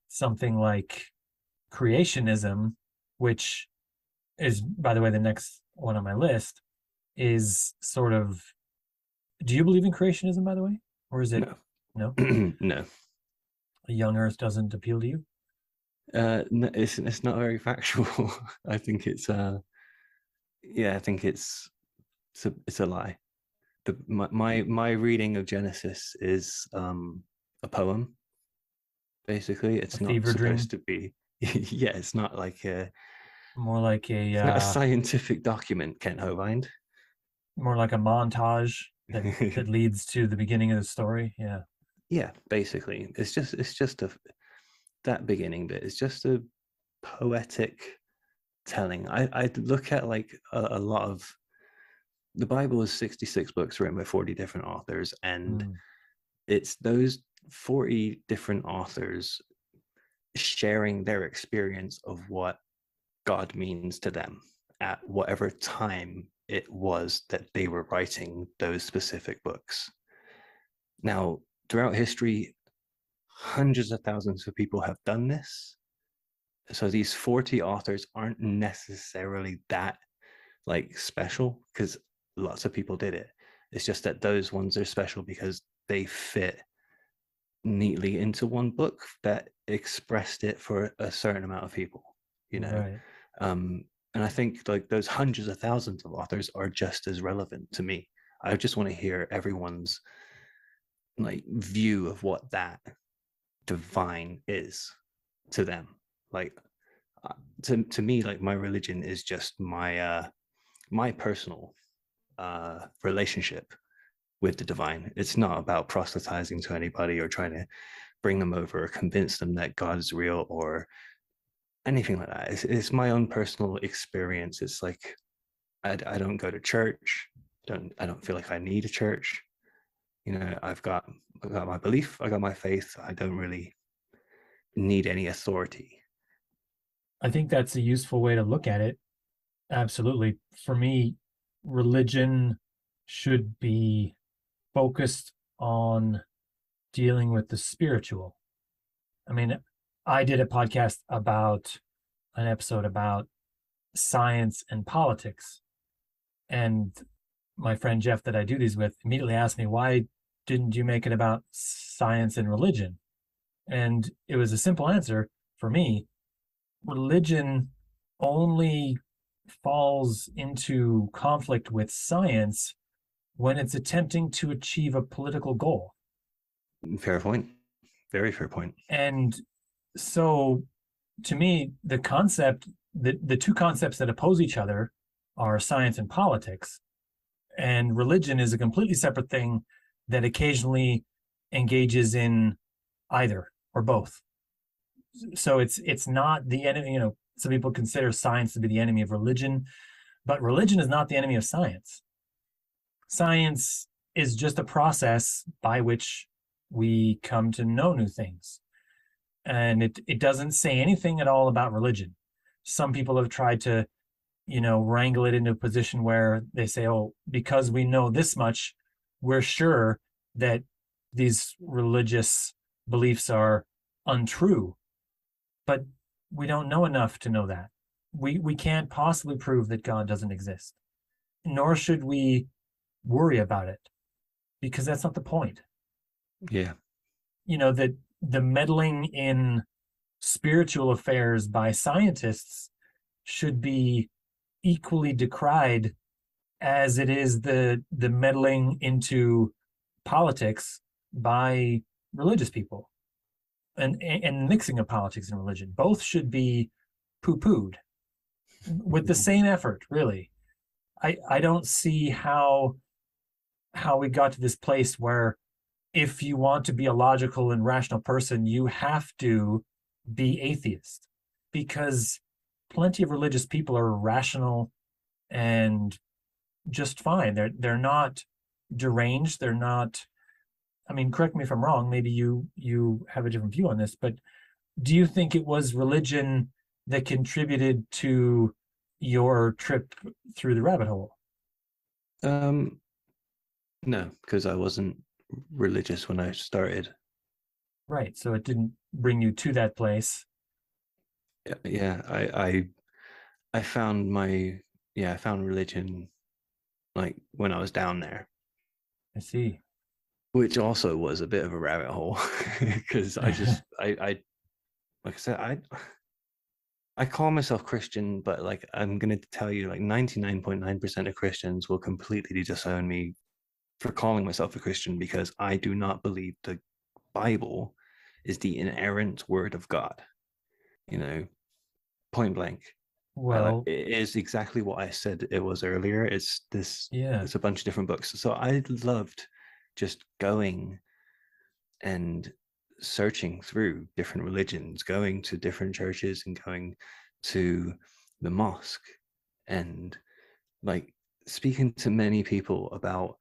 something like creationism, which is, by the way, the next one on my list, is sort of, do you believe in creationism, by the way? Or is it
no,
no?
no.
A young Earth doesn't appeal to you?
No, it's not very factual. I think it's yeah, I think it's a lie. My reading of Genesis is a poem. Basically,
A
it's not
fever
supposed
dream?
to be. Yeah, it's not like
More like a
it's not a scientific document, Kent Hovind.
more like a montage that leads to the beginning of the story. Yeah.
Yeah, basically, it's just a that beginning bit. It's just a poetic telling. I look at like a lot of the Bible is 66 books written by 40 different authors, and
Mm,
it's those 40 different authors sharing their experience of what God means to them at whatever time it was that they were writing those specific books. Now, throughout history, hundreds of thousands of people have done this. So these 40 authors aren't necessarily that like special because lots of people did it. It's just that those ones are special because they fit neatly into one book that expressed it for a certain amount of people, you know.
right.
Um, and I think like those hundreds of thousands of authors are just as relevant to me. I just want to hear everyone's like view of what that divine is to them. Like to me, like my religion is just my personal relationship with the divine. It's not about proselytizing to anybody or trying to bring them over or convince them that God is real or anything like that. It's my own personal experience. It's like I don't go to church. I don't feel like I need a church. You know, I've got my belief. I got my faith. I don't really need any authority.
I think that's a useful way to look at it. Absolutely. For me, religion should be focused on dealing with the spiritual. I mean, I did a podcast about an episode about science and politics. And my friend Jeff, that I do these with, immediately asked me, why didn't you make it about science and religion? And it was a simple answer for me. Religion only falls into conflict with science when it's attempting to achieve a political goal.
Fair point. Very fair point.
And so to me, the two concepts that oppose each other are science and politics. And religion is a completely separate thing that occasionally engages in either or both. So it's not the enemy, some people consider science to be the enemy of religion, but religion is not the enemy of science. Science is just a process by which we come to know new things. And it doesn't say anything at all about religion. Some people have tried to, wrangle it into a position where they say, oh, because we know this much, we're sure that these religious beliefs are untrue. But we don't know enough to know that. We can't possibly prove that God doesn't exist, nor should we worry about it, because that's not the point.
Yeah.
That the meddling in spiritual affairs by scientists should be equally decried as it is the meddling into politics by religious people, and mixing of politics and religion. Both should be poo-pooed with the same effort, really. I don't see how we got to this place where if you want to be a logical and rational person, you have to be atheist, because plenty of religious people are rational and just fine. They're not deranged. They're not. I mean, correct me if I'm wrong. Maybe you have a different view on this, but do you think it was religion that contributed to your trip through the rabbit hole?
Um, no, because I wasn't religious when I started.
Right. So it didn't bring you to that place.
Yeah, I found my yeah, I found religion like when I was down there,
I see.
which also was a bit of a rabbit hole because I like I said, I call myself Christian, but like I'm gonna tell you, like 99.9% of Christians will completely disown me for calling myself a Christian because I do not believe the Bible is the inerrant word of God. You know, point blank.
Well,
It is exactly what I said it was earlier.
yeah.
It's a bunch of different books. So I loved just going and searching through different religions, going to different churches and going to the mosque and like speaking to many people about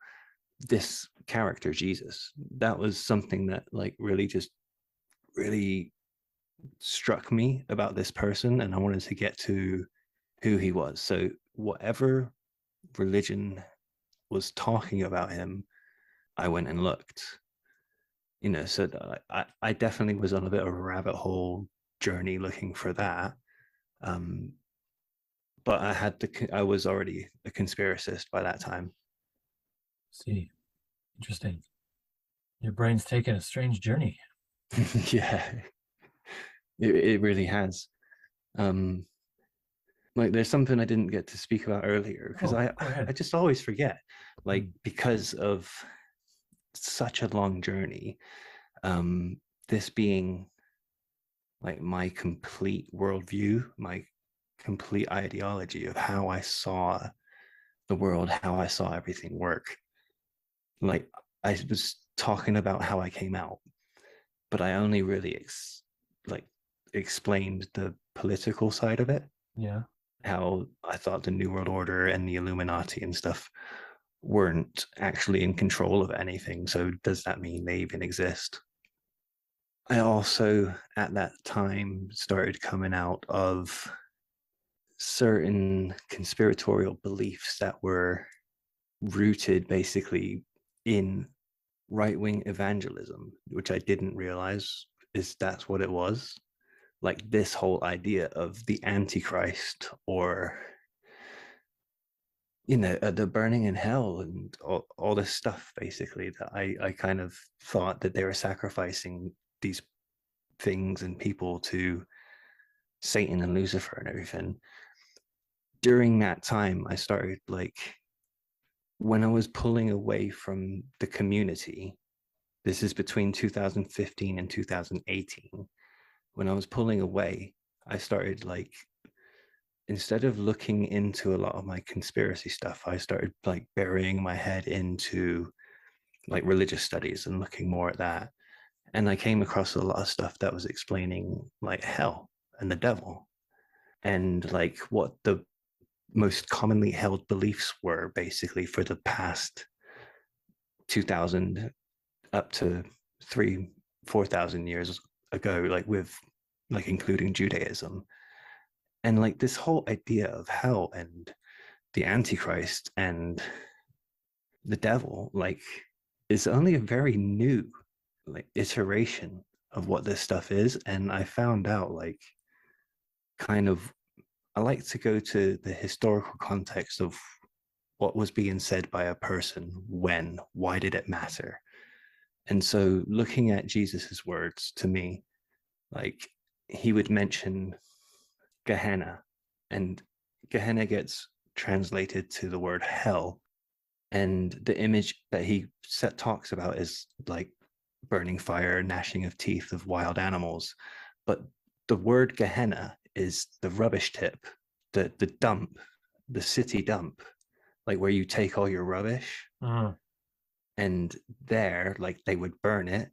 this character, Jesus. That was something that like really struck me about this person. And I wanted to get to who he was. So whatever religion was talking about him, I went and looked. So I definitely was on a bit of a rabbit hole journey looking for that. Um, but I was already a conspiracist by that time.
See, interesting. Your brain's taken a strange journey.
Yeah, it really has. Um, like there's something I didn't get to speak about earlier because
Oh,
I
go
I
ahead.
just always forget, like
Hmm.
because of such a long journey, this being like my complete worldview, my complete ideology of how I saw the world, how I saw everything work. Like I was talking about how I came out, but I only really like explained the political side of it,
Yeah.
how I thought the New World Order and the Illuminati and stuff weren't actually in control of anything. So does that mean they even exist? I also at that time started coming out of certain conspiratorial beliefs that were rooted basically in right wing evangelism, which I didn't realize that's what it was. Like this whole idea of the Antichrist or, the burning in hell and all this stuff, basically, that I kind of thought that they were sacrificing these things and people to Satan and Lucifer and everything. During that time, I started like when I was pulling away from the community, this is between 2015 and 2018. When I was pulling away, I started like, instead of looking into a lot of my conspiracy stuff, I started like burying my head into like religious studies and looking more at that. And I came across a lot of stuff that was explaining like hell and the devil and like what the most commonly held beliefs were basically for the past 2000 up to 3 4,000 years ago, like with like including Judaism. And like this whole idea of hell and the Antichrist and the devil, like, is only a very new like iteration of what this stuff is. And I found out like kind of I like to go to the historical context of what was being said by a person when, why did it matter? And so looking at Jesus's words to me, like he would mention Gehenna, and Gehenna gets translated to the word hell. And the image that he talks about is like burning fire, gnashing of teeth of wild animals. But the word Gehenna is the rubbish tip, the dump, the city dump, like where you take all your rubbish.
Uh,
And there, like they would burn it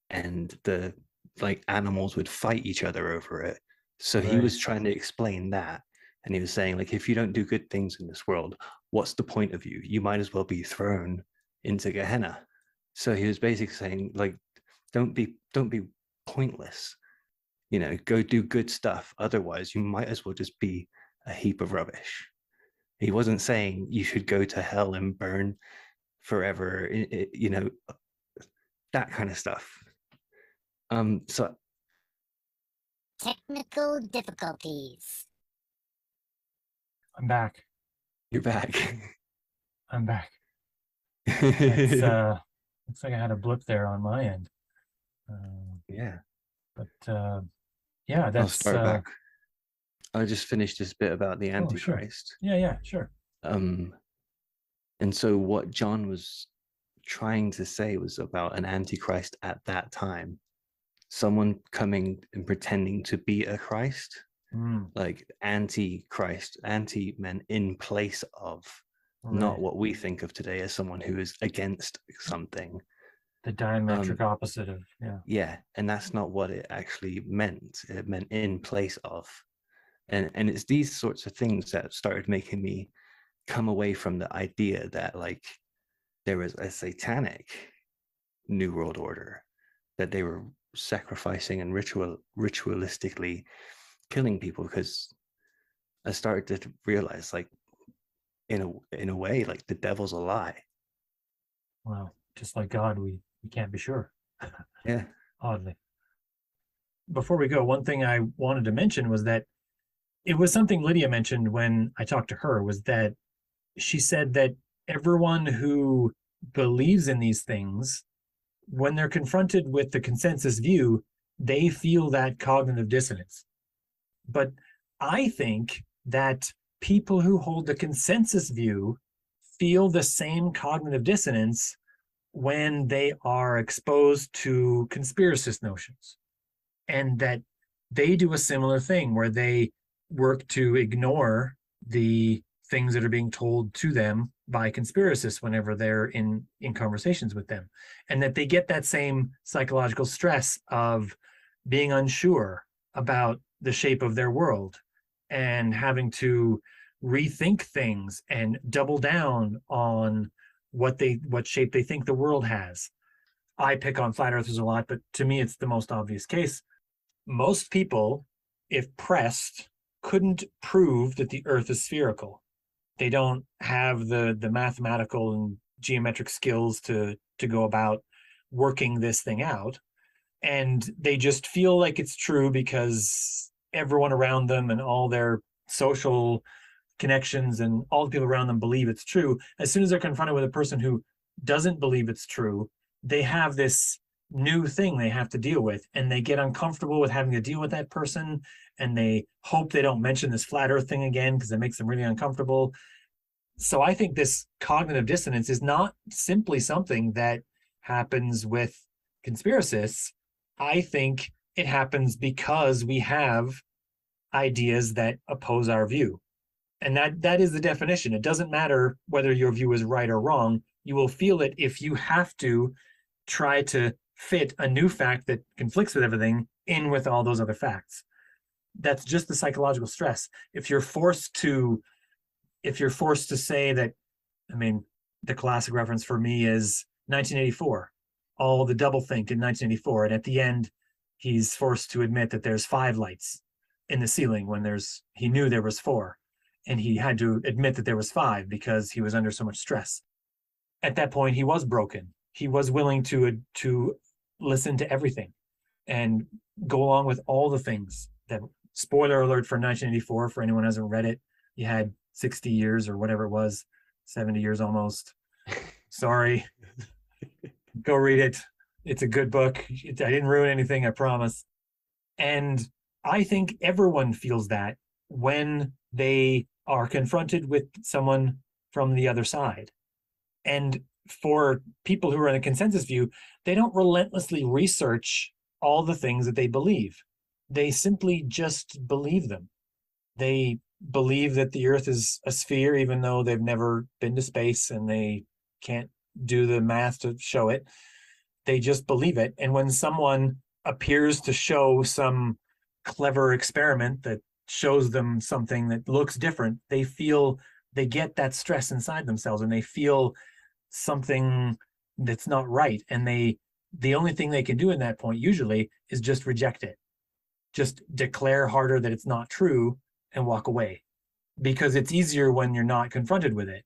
and the like animals would fight each other over it. So he
right.
was trying to explain that. And he was saying, like, if you don't do good things in this world, what's the point of you? You might as well be thrown into Gehenna. So he was basically saying, like, don't be pointless. Go do good stuff. Otherwise, you might as well just be a heap of rubbish. He wasn't saying you should go to hell and burn forever, that kind of stuff. So
Technical difficulties.
I'm back.
you're back.
I'm back. It's Looks like I had a blip there on my end.
Yeah,
But yeah,
I'll
that's
start back. I just finished this bit about the
oh, sure.
Antichrist.
Yeah, sure.
And so what John was trying to say was about an Antichrist at that time, someone coming and pretending to be a Christ, like anti-Christ, anti-men in place of, not
Right.
what we think of today as someone who is against something.
The diametric opposite of, yeah.
Yeah, and that's not what it actually meant. It meant in place of. And it's these sorts of things that started making me come away from the idea that like there was a satanic new world order, that they were sacrificing and ritualistically killing people, because I started to realize, like, in a way, like the devil's a lie.
Well, just like God, we can't be sure.
Yeah.
Oddly. Before we go, one thing I wanted to mention was that it was something Lydia mentioned when I talked to her, was that she said that everyone who believes in these things, when they're confronted with the consensus view, they feel that cognitive dissonance. But I think that people who hold the consensus view feel the same cognitive dissonance when they are exposed to conspiracist notions, and that they do a similar thing where they work to ignore the things that are being told to them by conspiracists whenever they're in conversations with them, and that they get that same psychological stress of being unsure about the shape of their world and having to rethink things and double down on what shape they think the world has. I pick on flat earthers a lot, but to me it's the most obvious case. Most people, if pressed, couldn't prove that the earth is spherical. They don't have the mathematical and geometric skills to go about working this thing out, and they just feel like it's true because everyone around them and all their social connections and all the people around them believe it's true. As soon as they're confronted with a person who doesn't believe it's true, they have this new thing they have to deal with, and they get uncomfortable with having to deal with that person, and they hope they don't mention this flat earth thing again because it makes them really uncomfortable. So I think this cognitive dissonance is not simply something that happens with conspiracists. I think it happens because we have ideas that oppose our view. And that is the definition. It doesn't matter whether your view is right or wrong. You will feel it if you have to try to fit a new fact that conflicts with everything in with all those other facts. That's just the psychological stress. If you're forced to say that, I mean, the classic reference for me is 1984, all the doublethink in 1984, and at the end, he's forced to admit that there's 5 lights in the ceiling when he knew there was 4, and he had to admit that there was 5 because he was under so much stress. At that point, he was broken. He was willing to listen to everything and go along with all the things that, spoiler alert for 1984, for anyone who hasn't read it, you had 60 years or whatever it was, 70 years almost. Sorry. Go read it. It's a good book. I didn't ruin anything, I promise. And I think everyone feels that when they are confronted with someone from the other side. And for people who are in a consensus view, they don't relentlessly research all the things that they believe. They simply just believe them. They believe that the earth is a sphere, even though they've never been to space and they can't do the math to show it. They just believe it. And when someone appears to show some clever experiment that shows them something that looks different, they get that stress inside themselves, and they feel something that's not right. And the only thing they can do in that point usually is just reject it. Just declare harder that it's not true and walk away, because it's easier when you're not confronted with it.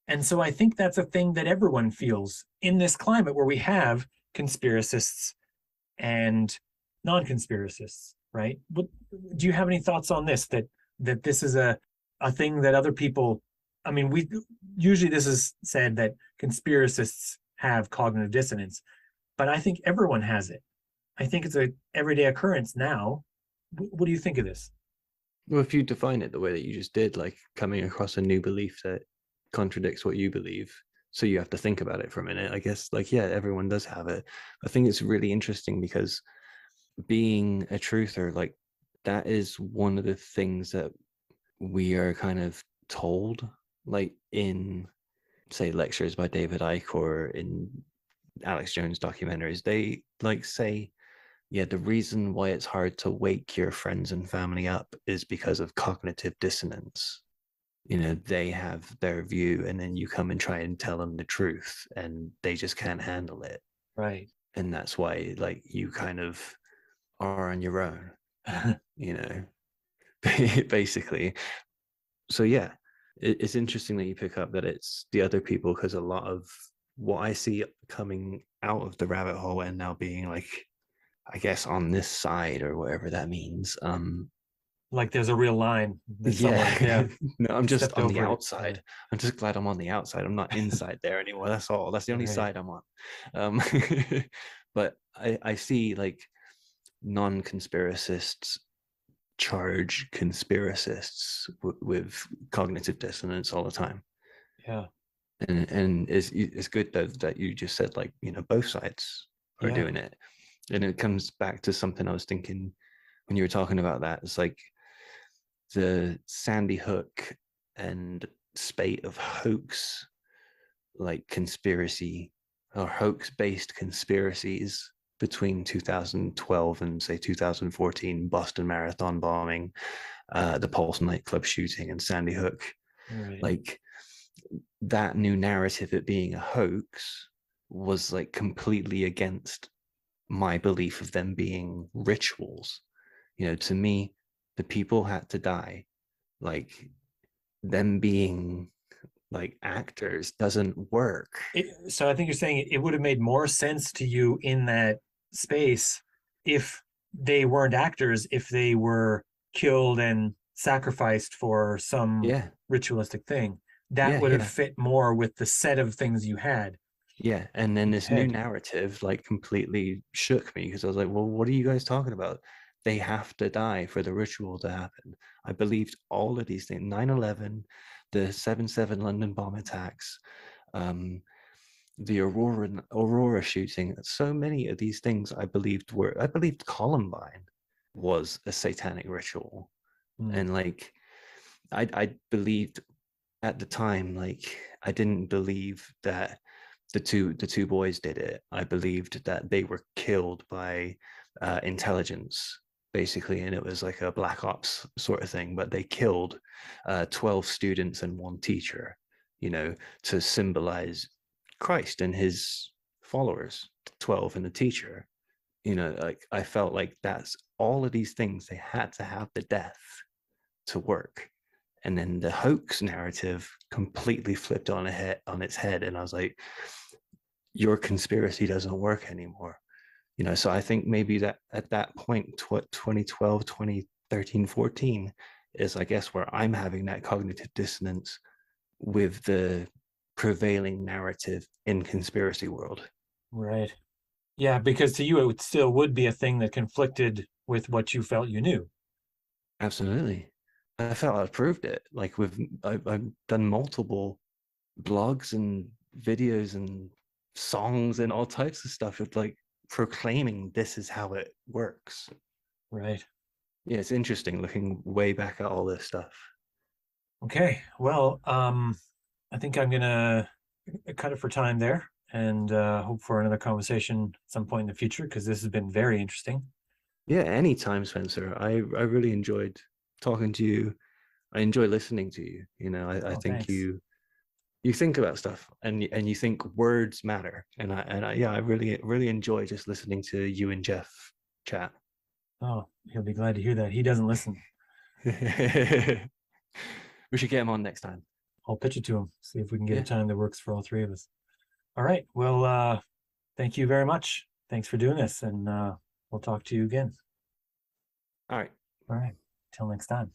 And so I think that's a thing that everyone feels in this climate where we have conspiracists and non-conspiracists, right? But do you have any thoughts on this, that this is a thing that other people, I mean, usually this is said that conspiracists have cognitive dissonance, but I think everyone has it. I think it's a everyday occurrence now. What do you think of this?
Well, if you define it the way that you just did, like coming across a new belief that contradicts what you believe, so you have to think about it for a minute, I guess, like, yeah, everyone does have it. I think it's really interesting because being a truther, like, that is one of the things that we are kind of told, like in, say, lectures by David Icke or in Alex Jones documentaries. They like say, yeah, the reason why it's hard to wake your friends and family up is because of cognitive dissonance. You know, they have their view, and then you come and try and tell them the truth, and they just can't handle it.
Right.
And that's why, like, you kind of are on your own, you know, basically. So, yeah, it's interesting that you pick up that it's the other people, because a lot of what I see coming out of the rabbit hole and now being like, I guess, on this side or whatever that means.
Like there's a real line that someone,
Yeah, no, I'm just
stepped
on the
over it.
outside. I'm just glad I'm on the outside. I'm not inside there anymore. That's all. That's the only
Right.
side I'm on. Um, but I see like non-conspiracists charge conspiracists with cognitive dissonance all the time.
Yeah.
And it's good that you just said, like, you know, both sides are
Yeah.
doing it. And it comes back to something I was thinking when you were talking about that. It's like the Sandy Hook and spate of hoax, like conspiracy or hoax based conspiracies between 2012 and say 2014, Boston Marathon bombing, the Pulse nightclub shooting, and Sandy Hook.
Right.
Like, that new narrative, it being a hoax, was like completely against my belief of them being rituals. You know, to me, the people had to die. Like, them being like actors doesn't work.
So I think you're saying it would have made more sense to you in that space if they weren't actors, if they were killed and sacrificed for some
Yeah,
ritualistic thing. That
yeah,
would have
yeah,
fit more with the set of things you had
yeah. And then
in your
this new
head.
narrative like completely shook me, because I was like, well, what are you guys talking about? They have to die for the ritual to happen. I believed all of these things: 9/11, the 7/7 London bomb attacks, um, the Aurora shooting. So many of these things I believed Columbine was a satanic ritual.
Mm.
And like, I believed at the time, like, I didn't believe that the two boys did it. I believed that they were killed by intelligence, basically, and it was like a black ops sort of thing. But they killed 12 students and one teacher, you know, to symbolize Christ and his followers, 12 and the teacher. You know, like, I felt like that's all of these things, they had to have the death to work. And then the hoax narrative completely flipped on its head, and I was like, your conspiracy doesn't work anymore. You know, so I think maybe that at that point, 2012, 2013, 14 is, I guess, where I'm having that cognitive dissonance with the prevailing narrative in conspiracy world.
Right. Yeah, because to you it would still would be a thing that conflicted with what you felt you knew.
Absolutely. I felt I proved it. Like, I've done multiple blogs and videos and songs and all types of stuff with, like, proclaiming this is how it works.
Right.
Yeah, it's interesting looking way back at all this stuff.
Okay. Well, I think I'm gonna cut it for time there and hope for another conversation at some point in the future because this has been very interesting.
Yeah, anytime, Spencer. I really enjoyed talking to you. I enjoy listening to you. You know, I
Oh,
think
thanks.
you think about stuff, and you think words matter. And I yeah, I really enjoy just listening to you and Jeff chat.
Oh, he'll be glad to hear that. He doesn't listen.
We should get him on next time.
I'll pitch it to him, see if we can get a
Yeah.
time that works for all three of us. All right. Well, thank you very much. Thanks for doing this, and we'll talk to you again.
All right.
All right. Till next time.